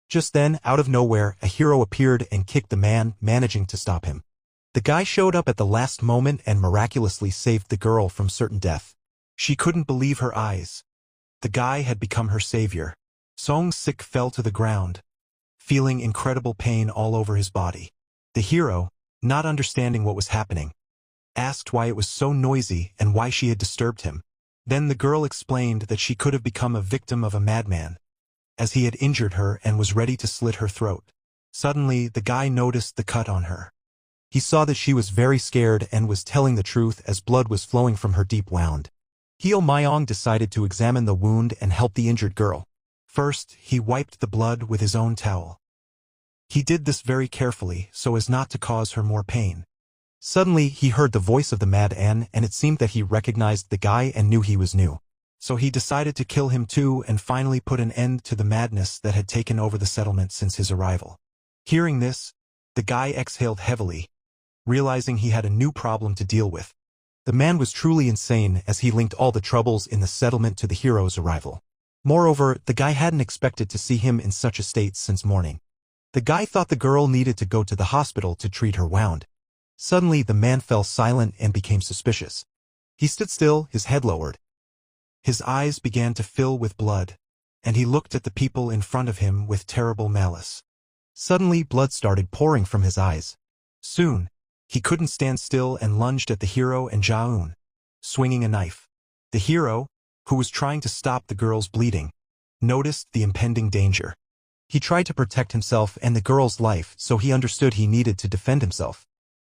Just then, out of nowhere, a hero appeared and kicked the man, managing to stop him. The guy showed up at the last moment and miraculously saved the girl from certain death. She couldn't believe her eyes. The guy had become her savior. Song-sik fell to the ground, feeling incredible pain all over his body. The hero, not understanding what was happening, asked why it was so noisy and why she had disturbed him. Then the girl explained that she could have become a victim of a madman, as he had injured her and was ready to slit her throat. Suddenly, the guy noticed the cut on her. He saw that she was very scared and was telling the truth as blood was flowing from her deep wound. Hyo Myong decided to examine the wound and help the injured girl. First, he wiped the blood with his own towel. He did this very carefully so as not to cause her more pain. Suddenly, he heard the voice of the Mad An, and it seemed that he recognized the guy and knew he was new. So he decided to kill him too and finally put an end to the madness that had taken over the settlement since his arrival. Hearing this, the guy exhaled heavily, realizing he had a new problem to deal with. The man was truly insane as he linked all the troubles in the settlement to the hero's arrival. Moreover, the guy hadn't expected to see him in such a state since morning. The guy thought the girl needed to go to the hospital to treat her wound. Suddenly, the man fell silent and became suspicious. He stood still, his head lowered. His eyes began to fill with blood, and he looked at the people in front of him with terrible malice. Suddenly, blood started pouring from his eyes. Soon, he couldn't stand still and lunged at the hero and Jaeun, swinging a knife. The hero, who was trying to stop the girl's bleeding, noticed the impending danger. He tried to protect himself and the girl's life, so he understood he needed to defend himself.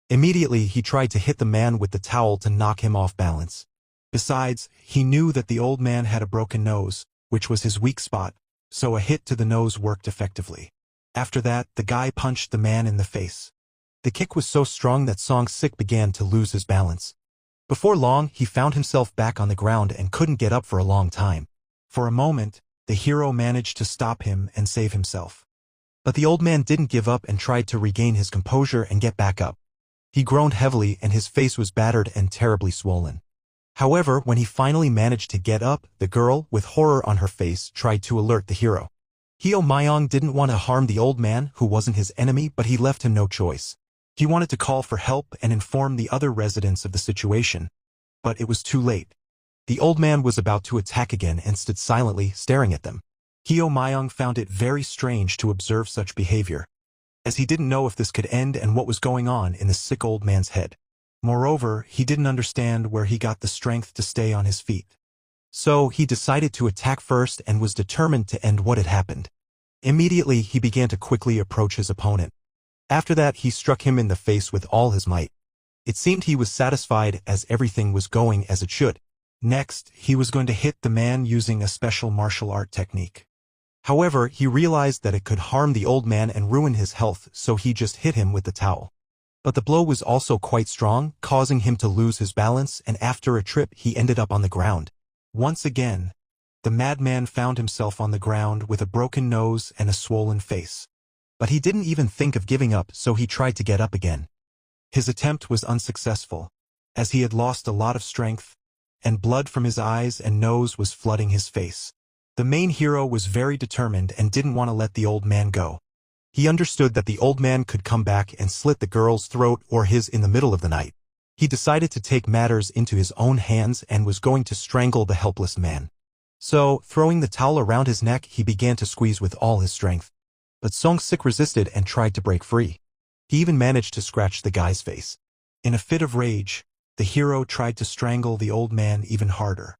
Immediately, he tried to hit the man with the towel to knock him off balance. Besides, he knew that the old man had a broken nose, which was his weak spot, so a hit to the nose worked effectively. After that, the guy punched the man in the face. The kick was so strong that Song-sik began to lose his balance. Before long, he found himself back on the ground and couldn't get up for a long time. For a moment, the hero managed to stop him and save himself. But the old man didn't give up and tried to regain his composure and get back up. He groaned heavily and his face was battered and terribly swollen. However, when he finally managed to get up, the girl, with horror on her face, tried to alert the hero. Hyo Myong didn't want to harm the old man, who wasn't his enemy, but he left him no choice. He wanted to call for help and inform the other residents of the situation. But it was too late. The old man was about to attack again and stood silently, staring at them. Hyo Myong found it very strange to observe such behavior, as he didn't know if this could end and what was going on in the sick old man's head. Moreover, he didn't understand where he got the strength to stay on his feet. So he decided to attack first and was determined to end what had happened. Immediately, he began to quickly approach his opponent. After that, he struck him in the face with all his might. It seemed he was satisfied as everything was going as it should. Next, he was going to hit the man using a special martial art technique. However, he realized that it could harm the old man and ruin his health, so he just hit him with the towel. But the blow was also quite strong, causing him to lose his balance, and after a trip he ended up on the ground. Once again, the madman found himself on the ground with a broken nose and a swollen face. But he didn't even think of giving up, so he tried to get up again. His attempt was unsuccessful, as he had lost a lot of strength, and blood from his eyes and nose was flooding his face. The main hero was very determined and didn't want to let the old man go. He understood that the old man could come back and slit the girl's throat or his in the middle of the night. He decided to take matters into his own hands and was going to strangle the helpless man. So, throwing the towel around his neck, he began to squeeze with all his strength. But Song-sik resisted and tried to break free. He even managed to scratch the guy's face. In a fit of rage, the hero tried to strangle the old man even harder.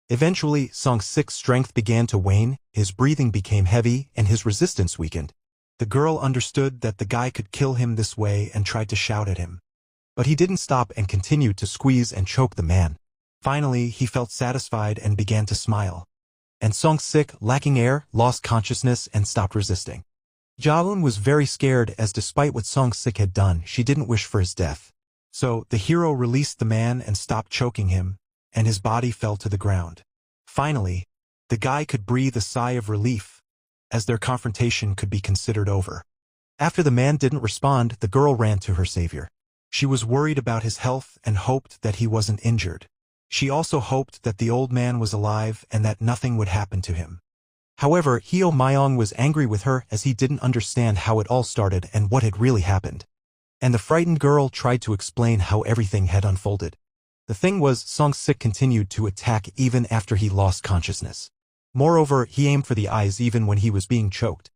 Eventually, Song-sik's strength began to wane, his breathing became heavy, and his resistance weakened. The girl understood that the guy could kill him this way and tried to shout at him. But he didn't stop and continued to squeeze and choke the man. Finally, he felt satisfied and began to smile. And Song-sik, lacking air, lost consciousness and stopped resisting. Jaeun was very scared as despite what Song-sik had done, she didn't wish for his death. So, the hero released the man and stopped choking him, and his body fell to the ground. Finally, the guy could breathe a sigh of relief, as their confrontation could be considered over. After the man didn't respond, the girl ran to her savior. She was worried about his health and hoped that he wasn't injured. She also hoped that the old man was alive and that nothing would happen to him. However, Hyo Myong was angry with her as he didn't understand how it all started and what had really happened. And the frightened girl tried to explain how everything had unfolded. The thing was, Song-sik continued to attack even after he lost consciousness. Moreover, he aimed for the eyes even when he was being choked.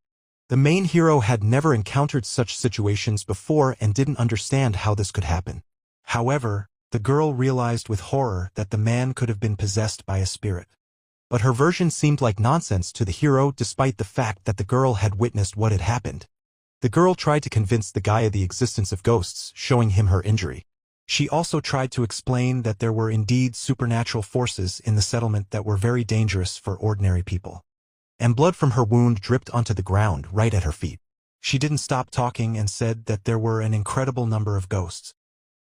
The main hero had never encountered such situations before and didn't understand how this could happen. However, the girl realized with horror that the man could have been possessed by a spirit. But her version seemed like nonsense to the hero despite the fact that the girl had witnessed what had happened. The girl tried to convince the guy of the existence of ghosts, showing him her injury. She also tried to explain that there were indeed supernatural forces in the settlement that were very dangerous for ordinary people. And blood from her wound dripped onto the ground right at her feet. She didn't stop talking and said that there were an incredible number of ghosts.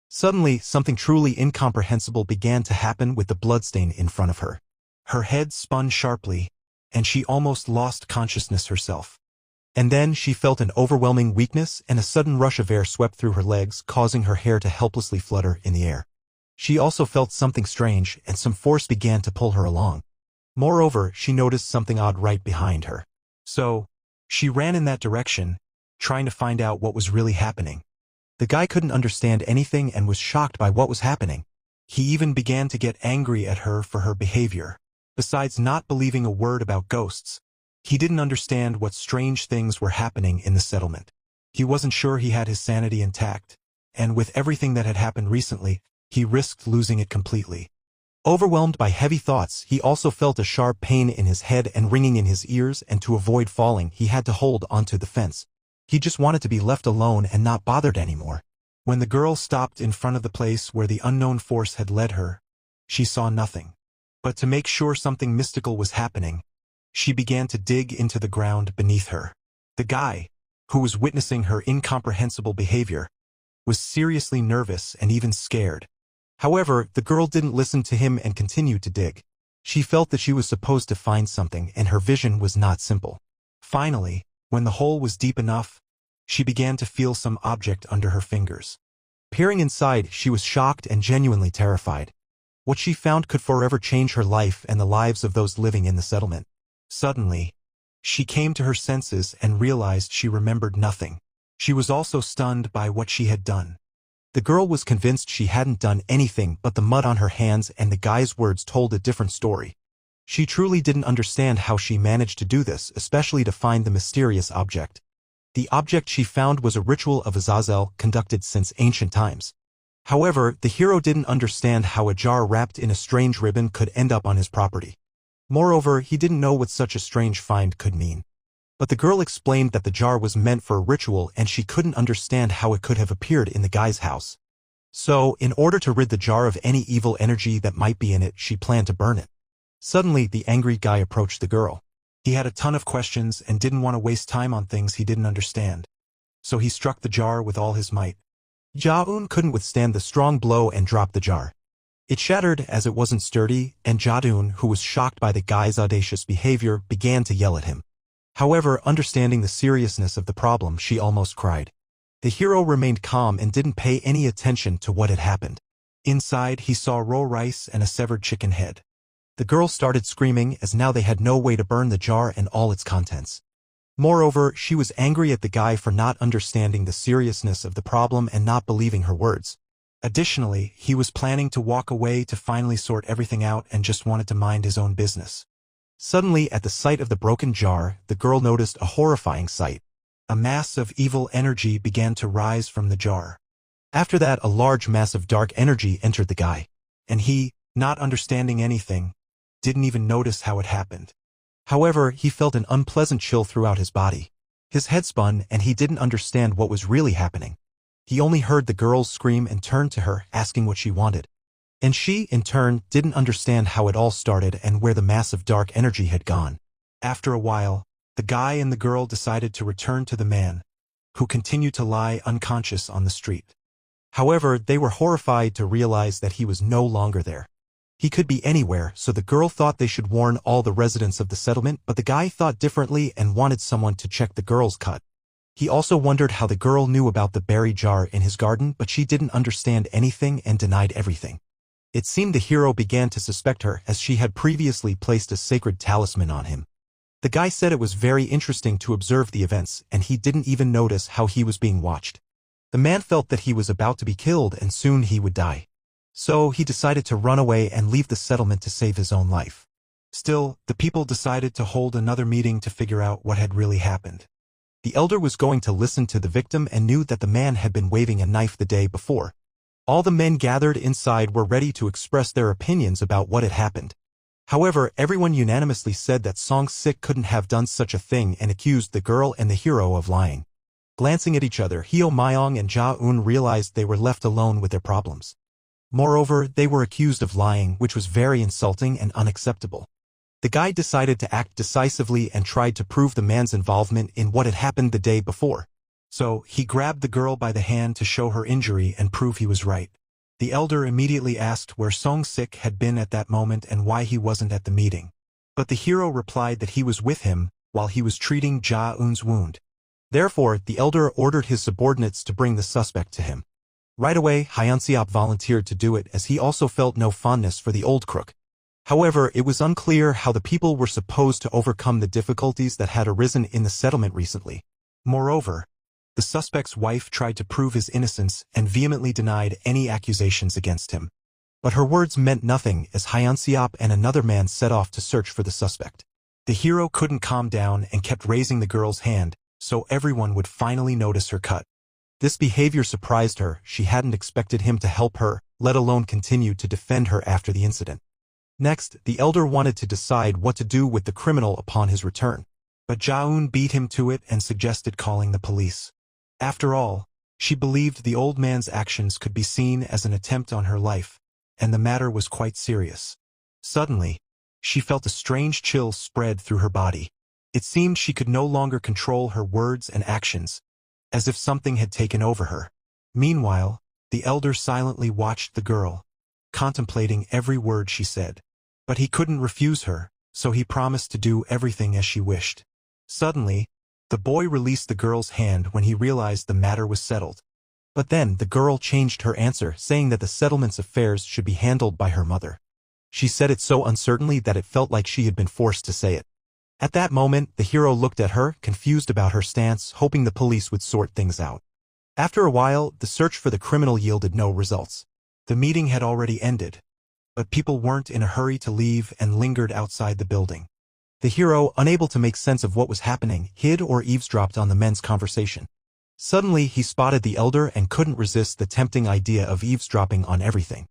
Suddenly, something truly incomprehensible began to happen with the bloodstain in front of her. Her head spun sharply, and she almost lost consciousness herself. And then she felt an overwhelming weakness, and a sudden rush of air swept through her legs, causing her hair to helplessly flutter in the air. She also felt something strange, and some force began to pull her along. Moreover, she noticed something odd right behind her. So, she ran in that direction, trying to find out what was really happening. The guy couldn't understand anything and was shocked by what was happening. He even began to get angry at her for her behavior. Besides not believing a word about ghosts, he didn't understand what strange things were happening in the settlement. He wasn't sure he had his sanity intact, and with everything that had happened recently, he risked losing it completely. Overwhelmed by heavy thoughts, he also felt a sharp pain in his head and ringing in his ears, and to avoid falling, he had to hold onto the fence. He just wanted to be left alone and not bothered anymore. When the girl stopped in front of the place where the unknown force had led her, she saw nothing. But to make sure something mystical was happening, she began to dig into the ground beneath her. The guy, who was witnessing her incomprehensible behavior, was seriously nervous and even scared. However, the girl didn't listen to him and continued to dig. She felt that she was supposed to find something, and her vision was not simple. Finally, when the hole was deep enough, she began to feel some object under her fingers. Peering inside, she was shocked and genuinely terrified. What she found could forever change her life and the lives of those living in the settlement. Suddenly, she came to her senses and realized she remembered nothing. She was also stunned by what she had done. The girl was convinced she hadn't done anything, but the mud on her hands and the guy's words told a different story. She truly didn't understand how she managed to do this, especially to find the mysterious object. The object she found was a ritual of Azazel conducted since ancient times. However, the hero didn't understand how a jar wrapped in a strange ribbon could end up on his property. Moreover, he didn't know what such a strange find could mean. But the girl explained that the jar was meant for a ritual and she couldn't understand how it could have appeared in the guy's house. So, in order to rid the jar of any evil energy that might be in it, she planned to burn it. Suddenly, the angry guy approached the girl. He had a ton of questions and didn't want to waste time on things he didn't understand. So he struck the jar with all his might. Ja-eun couldn't withstand the strong blow and dropped the jar. It shattered as it wasn't sturdy, and Ja-eun, who was shocked by the guy's audacious behavior, began to yell at him. However, understanding the seriousness of the problem, she almost cried. The hero remained calm and didn't pay any attention to what had happened. Inside, he saw raw rice and a severed chicken head. The girl started screaming, as now they had no way to burn the jar and all its contents. Moreover, she was angry at the guy for not understanding the seriousness of the problem and not believing her words. Additionally, he was planning to walk away to finally sort everything out and just wanted to mind his own business. Suddenly, at the sight of the broken jar, the girl noticed a horrifying sight. A mass of evil energy began to rise from the jar. After that, a large mass of dark energy entered the guy. And he, not understanding anything, didn't even notice how it happened. However, he felt an unpleasant chill throughout his body. His head spun and he didn't understand what was really happening. He only heard the girl scream and turned to her, asking what she wanted. And she, in turn, didn't understand how it all started and where the mass of dark energy had gone. After a while, the guy and the girl decided to return to the man, who continued to lie unconscious on the street. However, they were horrified to realize that he was no longer there. He could be anywhere, so the girl thought they should warn all the residents of the settlement, but the guy thought differently and wanted someone to check the girl's cut. He also wondered how the girl knew about the berry jar in his garden, but she didn't understand anything and denied everything. It seemed the hero began to suspect her, as she had previously placed a sacred talisman on him. The guy said it was very interesting to observe the events, and he didn't even notice how he was being watched. The man felt that he was about to be killed and soon he would die. So he decided to run away and leave the settlement to save his own life. Still, the people decided to hold another meeting to figure out what had really happened. The elder was going to listen to the victim and knew that the man had been waving a knife the day before. All the men gathered inside were ready to express their opinions about what had happened. However, everyone unanimously said that Song-sik couldn't have done such a thing and accused the girl and the hero of lying. Glancing at each other, Hyo Myong and Ja-eun realized they were left alone with their problems. Moreover, they were accused of lying, which was very insulting and unacceptable. The guy decided to act decisively and tried to prove the man's involvement in what had happened the day before. So, he grabbed the girl by the hand to show her injury and prove he was right. The elder immediately asked where Song-sik had been at that moment and why he wasn't at the meeting. But the hero replied that he was with him while he was treating Ja-eun's wound. Therefore, the elder ordered his subordinates to bring the suspect to him. Right away, Hyunseop volunteered to do it as he also felt no fondness for the old crook. However, it was unclear how the people were supposed to overcome the difficulties that had arisen in the settlement recently. Moreover, the suspect's wife tried to prove his innocence and vehemently denied any accusations against him. But her words meant nothing as Hyunseop and another man set off to search for the suspect. The hero couldn't calm down and kept raising the girl's hand, so everyone would finally notice her cut. This behavior surprised her. She hadn't expected him to help her, let alone continue to defend her after the incident. Next, the elder wanted to decide what to do with the criminal upon his return. But Ja-eun beat him to it and suggested calling the police. After all, she believed the old man's actions could be seen as an attempt on her life, and the matter was quite serious. Suddenly, she felt a strange chill spread through her body. It seemed she could no longer control her words and actions, as if something had taken over her. Meanwhile, the elder silently watched the girl, contemplating every word she said. But he couldn't refuse her, so he promised to do everything as she wished. Suddenly, the boy released the girl's hand when he realized the matter was settled. But then the girl changed her answer, saying that the settlement's affairs should be handled by her mother. She said it so uncertainly that it felt like she had been forced to say it. At that moment, the hero looked at her, confused about her stance, hoping the police would sort things out. After a while, the search for the criminal yielded no results. The meeting had already ended, but people weren't in a hurry to leave and lingered outside the building. The hero, unable to make sense of what was happening, hid or eavesdropped on the men's conversation. Suddenly, he spotted the elder and couldn't resist the tempting idea of eavesdropping on everything.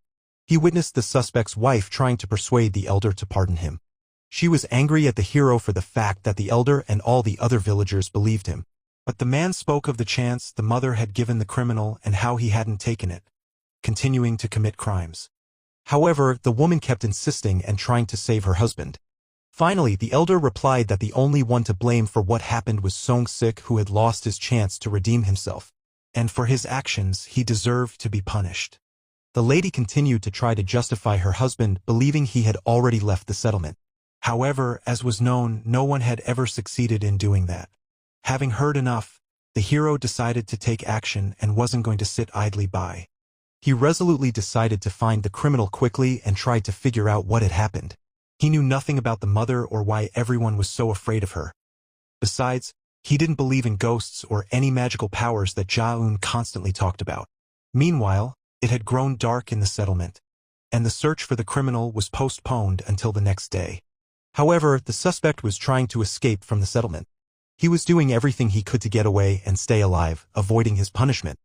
He witnessed the suspect's wife trying to persuade the elder to pardon him. She was angry at the hero for the fact that the elder and all the other villagers believed him. But the man spoke of the chance the mother had given the criminal and how he hadn't taken it, continuing to commit crimes. However, the woman kept insisting and trying to save her husband. Finally, the elder replied that the only one to blame for what happened was Song-sik, who had lost his chance to redeem himself, and for his actions he deserved to be punished. The lady continued to try to justify her husband, believing he had already left the settlement. However, as was known, no one had ever succeeded in doing that. Having heard enough, the hero decided to take action and wasn't going to sit idly by. He resolutely decided to find the criminal quickly and tried to figure out what had happened. He knew nothing about the mother or why everyone was so afraid of her. Besides, he didn't believe in ghosts or any magical powers that Ja-eun constantly talked about. Meanwhile, it had grown dark in the settlement, and the search for the criminal was postponed until the next day. However, the suspect was trying to escape from the settlement. He was doing everything he could to get away and stay alive, avoiding his punishment.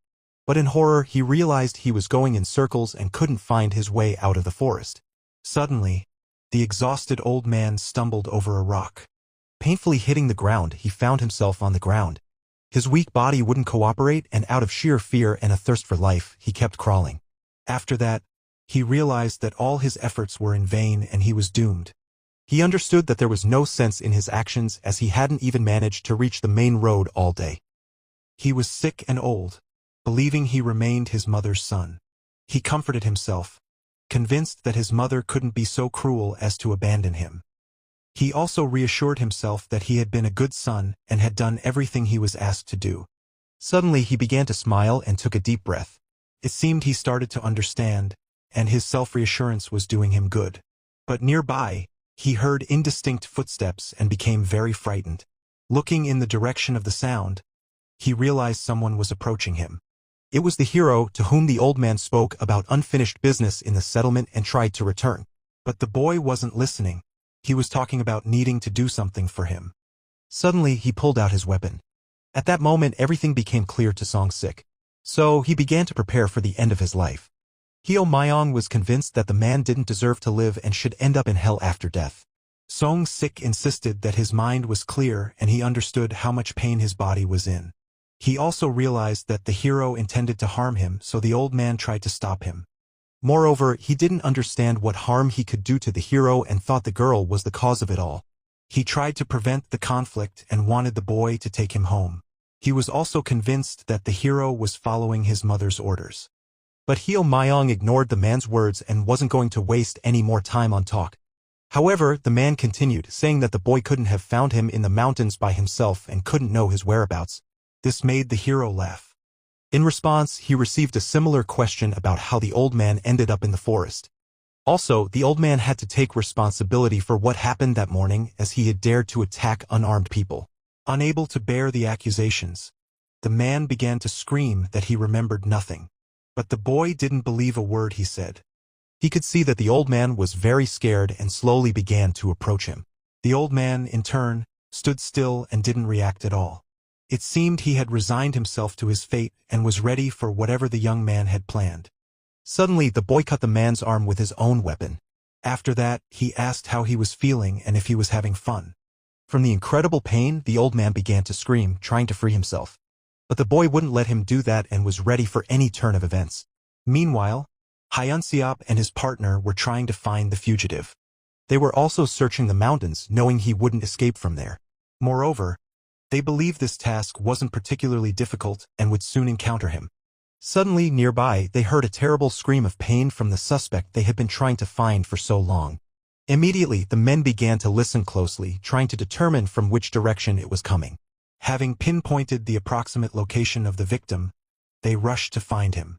But in horror, he realized he was going in circles and couldn't find his way out of the forest. Suddenly, the exhausted old man stumbled over a rock. Painfully hitting the ground, he found himself on the ground. His weak body wouldn't cooperate, and out of sheer fear and a thirst for life, he kept crawling. After that, he realized that all his efforts were in vain and he was doomed. He understood that there was no sense in his actions as he hadn't even managed to reach the main road all day. He was sick and old, believing he remained his mother's son. He comforted himself, convinced that his mother couldn't be so cruel as to abandon him. He also reassured himself that he had been a good son and had done everything he was asked to do. Suddenly he began to smile and took a deep breath. It seemed he started to understand, and his self-reassurance was doing him good. But nearby, he heard indistinct footsteps and became very frightened. Looking in the direction of the sound, he realized someone was approaching him. It was the hero to whom the old man spoke about unfinished business in the settlement and tried to return. But the boy wasn't listening. He was talking about needing to do something for him. Suddenly, he pulled out his weapon. At that moment, everything became clear to Song-sik. So he began to prepare for the end of his life. Hyo Myong was convinced that the man didn't deserve to live and should end up in hell after death. Song-sik insisted that his mind was clear and he understood how much pain his body was in. He also realized that the hero intended to harm him, so the old man tried to stop him. Moreover, he didn't understand what harm he could do to the hero and thought the girl was the cause of it all. He tried to prevent the conflict and wanted the boy to take him home. He was also convinced that the hero was following his mother's orders. But Heo Myong ignored the man's words and wasn't going to waste any more time on talk. However, the man continued, saying that the boy couldn't have found him in the mountains by himself and couldn't know his whereabouts. This made the hero laugh. In response, he received a similar question about how the old man ended up in the forest. Also, the old man had to take responsibility for what happened that morning, as he had dared to attack unarmed people. Unable to bear the accusations, the man began to scream that he remembered nothing. But the boy didn't believe a word he said. He could see that the old man was very scared and slowly began to approach him. The old man, in turn, stood still and didn't react at all. It seemed he had resigned himself to his fate and was ready for whatever the young man had planned. Suddenly, the boy cut the man's arm with his own weapon. After that, he asked how he was feeling and if he was having fun. From the incredible pain, the old man began to scream, trying to free himself. But the boy wouldn't let him do that and was ready for any turn of events. Meanwhile, Hyunseop and his partner were trying to find the fugitive. They were also searching the mountains, knowing he wouldn't escape from there. Moreover, they believed this task wasn't particularly difficult and would soon encounter him. Suddenly, nearby, they heard a terrible scream of pain from the suspect they had been trying to find for so long. Immediately, the men began to listen closely, trying to determine from which direction it was coming. Having pinpointed the approximate location of the victim, they rushed to find him.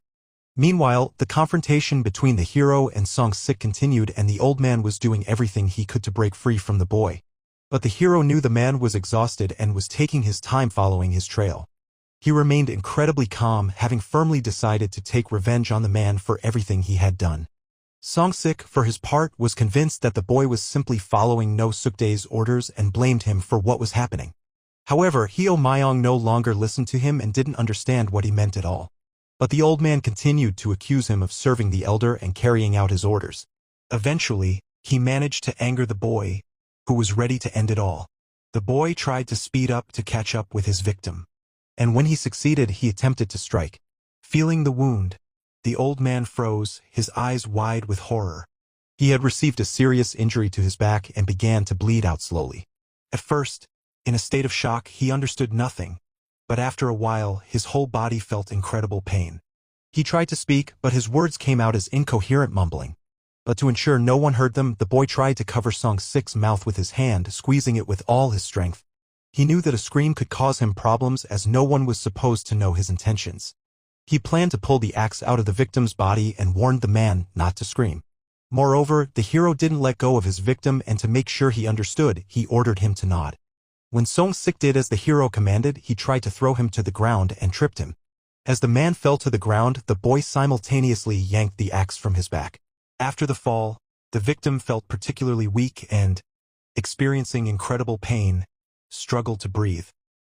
Meanwhile, the confrontation between the hero and Song-sik continued, and the old man was doing everything he could to break free from the boy. But the hero knew the man was exhausted and was taking his time following his trail. He remained incredibly calm, having firmly decided to take revenge on the man for everything he had done. Song-sik, for his part, was convinced that the boy was simply following No Suk-dae's orders and blamed him for what was happening. However, Heo Myong no longer listened to him and didn't understand what he meant at all. But the old man continued to accuse him of serving the elder and carrying out his orders. Eventually, he managed to anger the boy, who was ready to end it all. The boy tried to speed up to catch up with his victim. And when he succeeded, he attempted to strike. Feeling the wound, the old man froze, his eyes wide with horror. He had received a serious injury to his back and began to bleed out slowly. At first, in a state of shock, he understood nothing. But after a while, his whole body felt incredible pain. He tried to speak, but his words came out as incoherent mumbling. But to ensure no one heard them, the boy tried to cover Song-sik's mouth with his hand, squeezing it with all his strength. He knew that a scream could cause him problems, as no one was supposed to know his intentions. He planned to pull the axe out of the victim's body and warned the man not to scream. Moreover, the hero didn't let go of his victim, and to make sure he understood, he ordered him to nod. When Song-sik did as the hero commanded, he tried to throw him to the ground and tripped him. As the man fell to the ground, the boy simultaneously yanked the axe from his back. After the fall, the victim felt particularly weak and, experiencing incredible pain, struggled to breathe.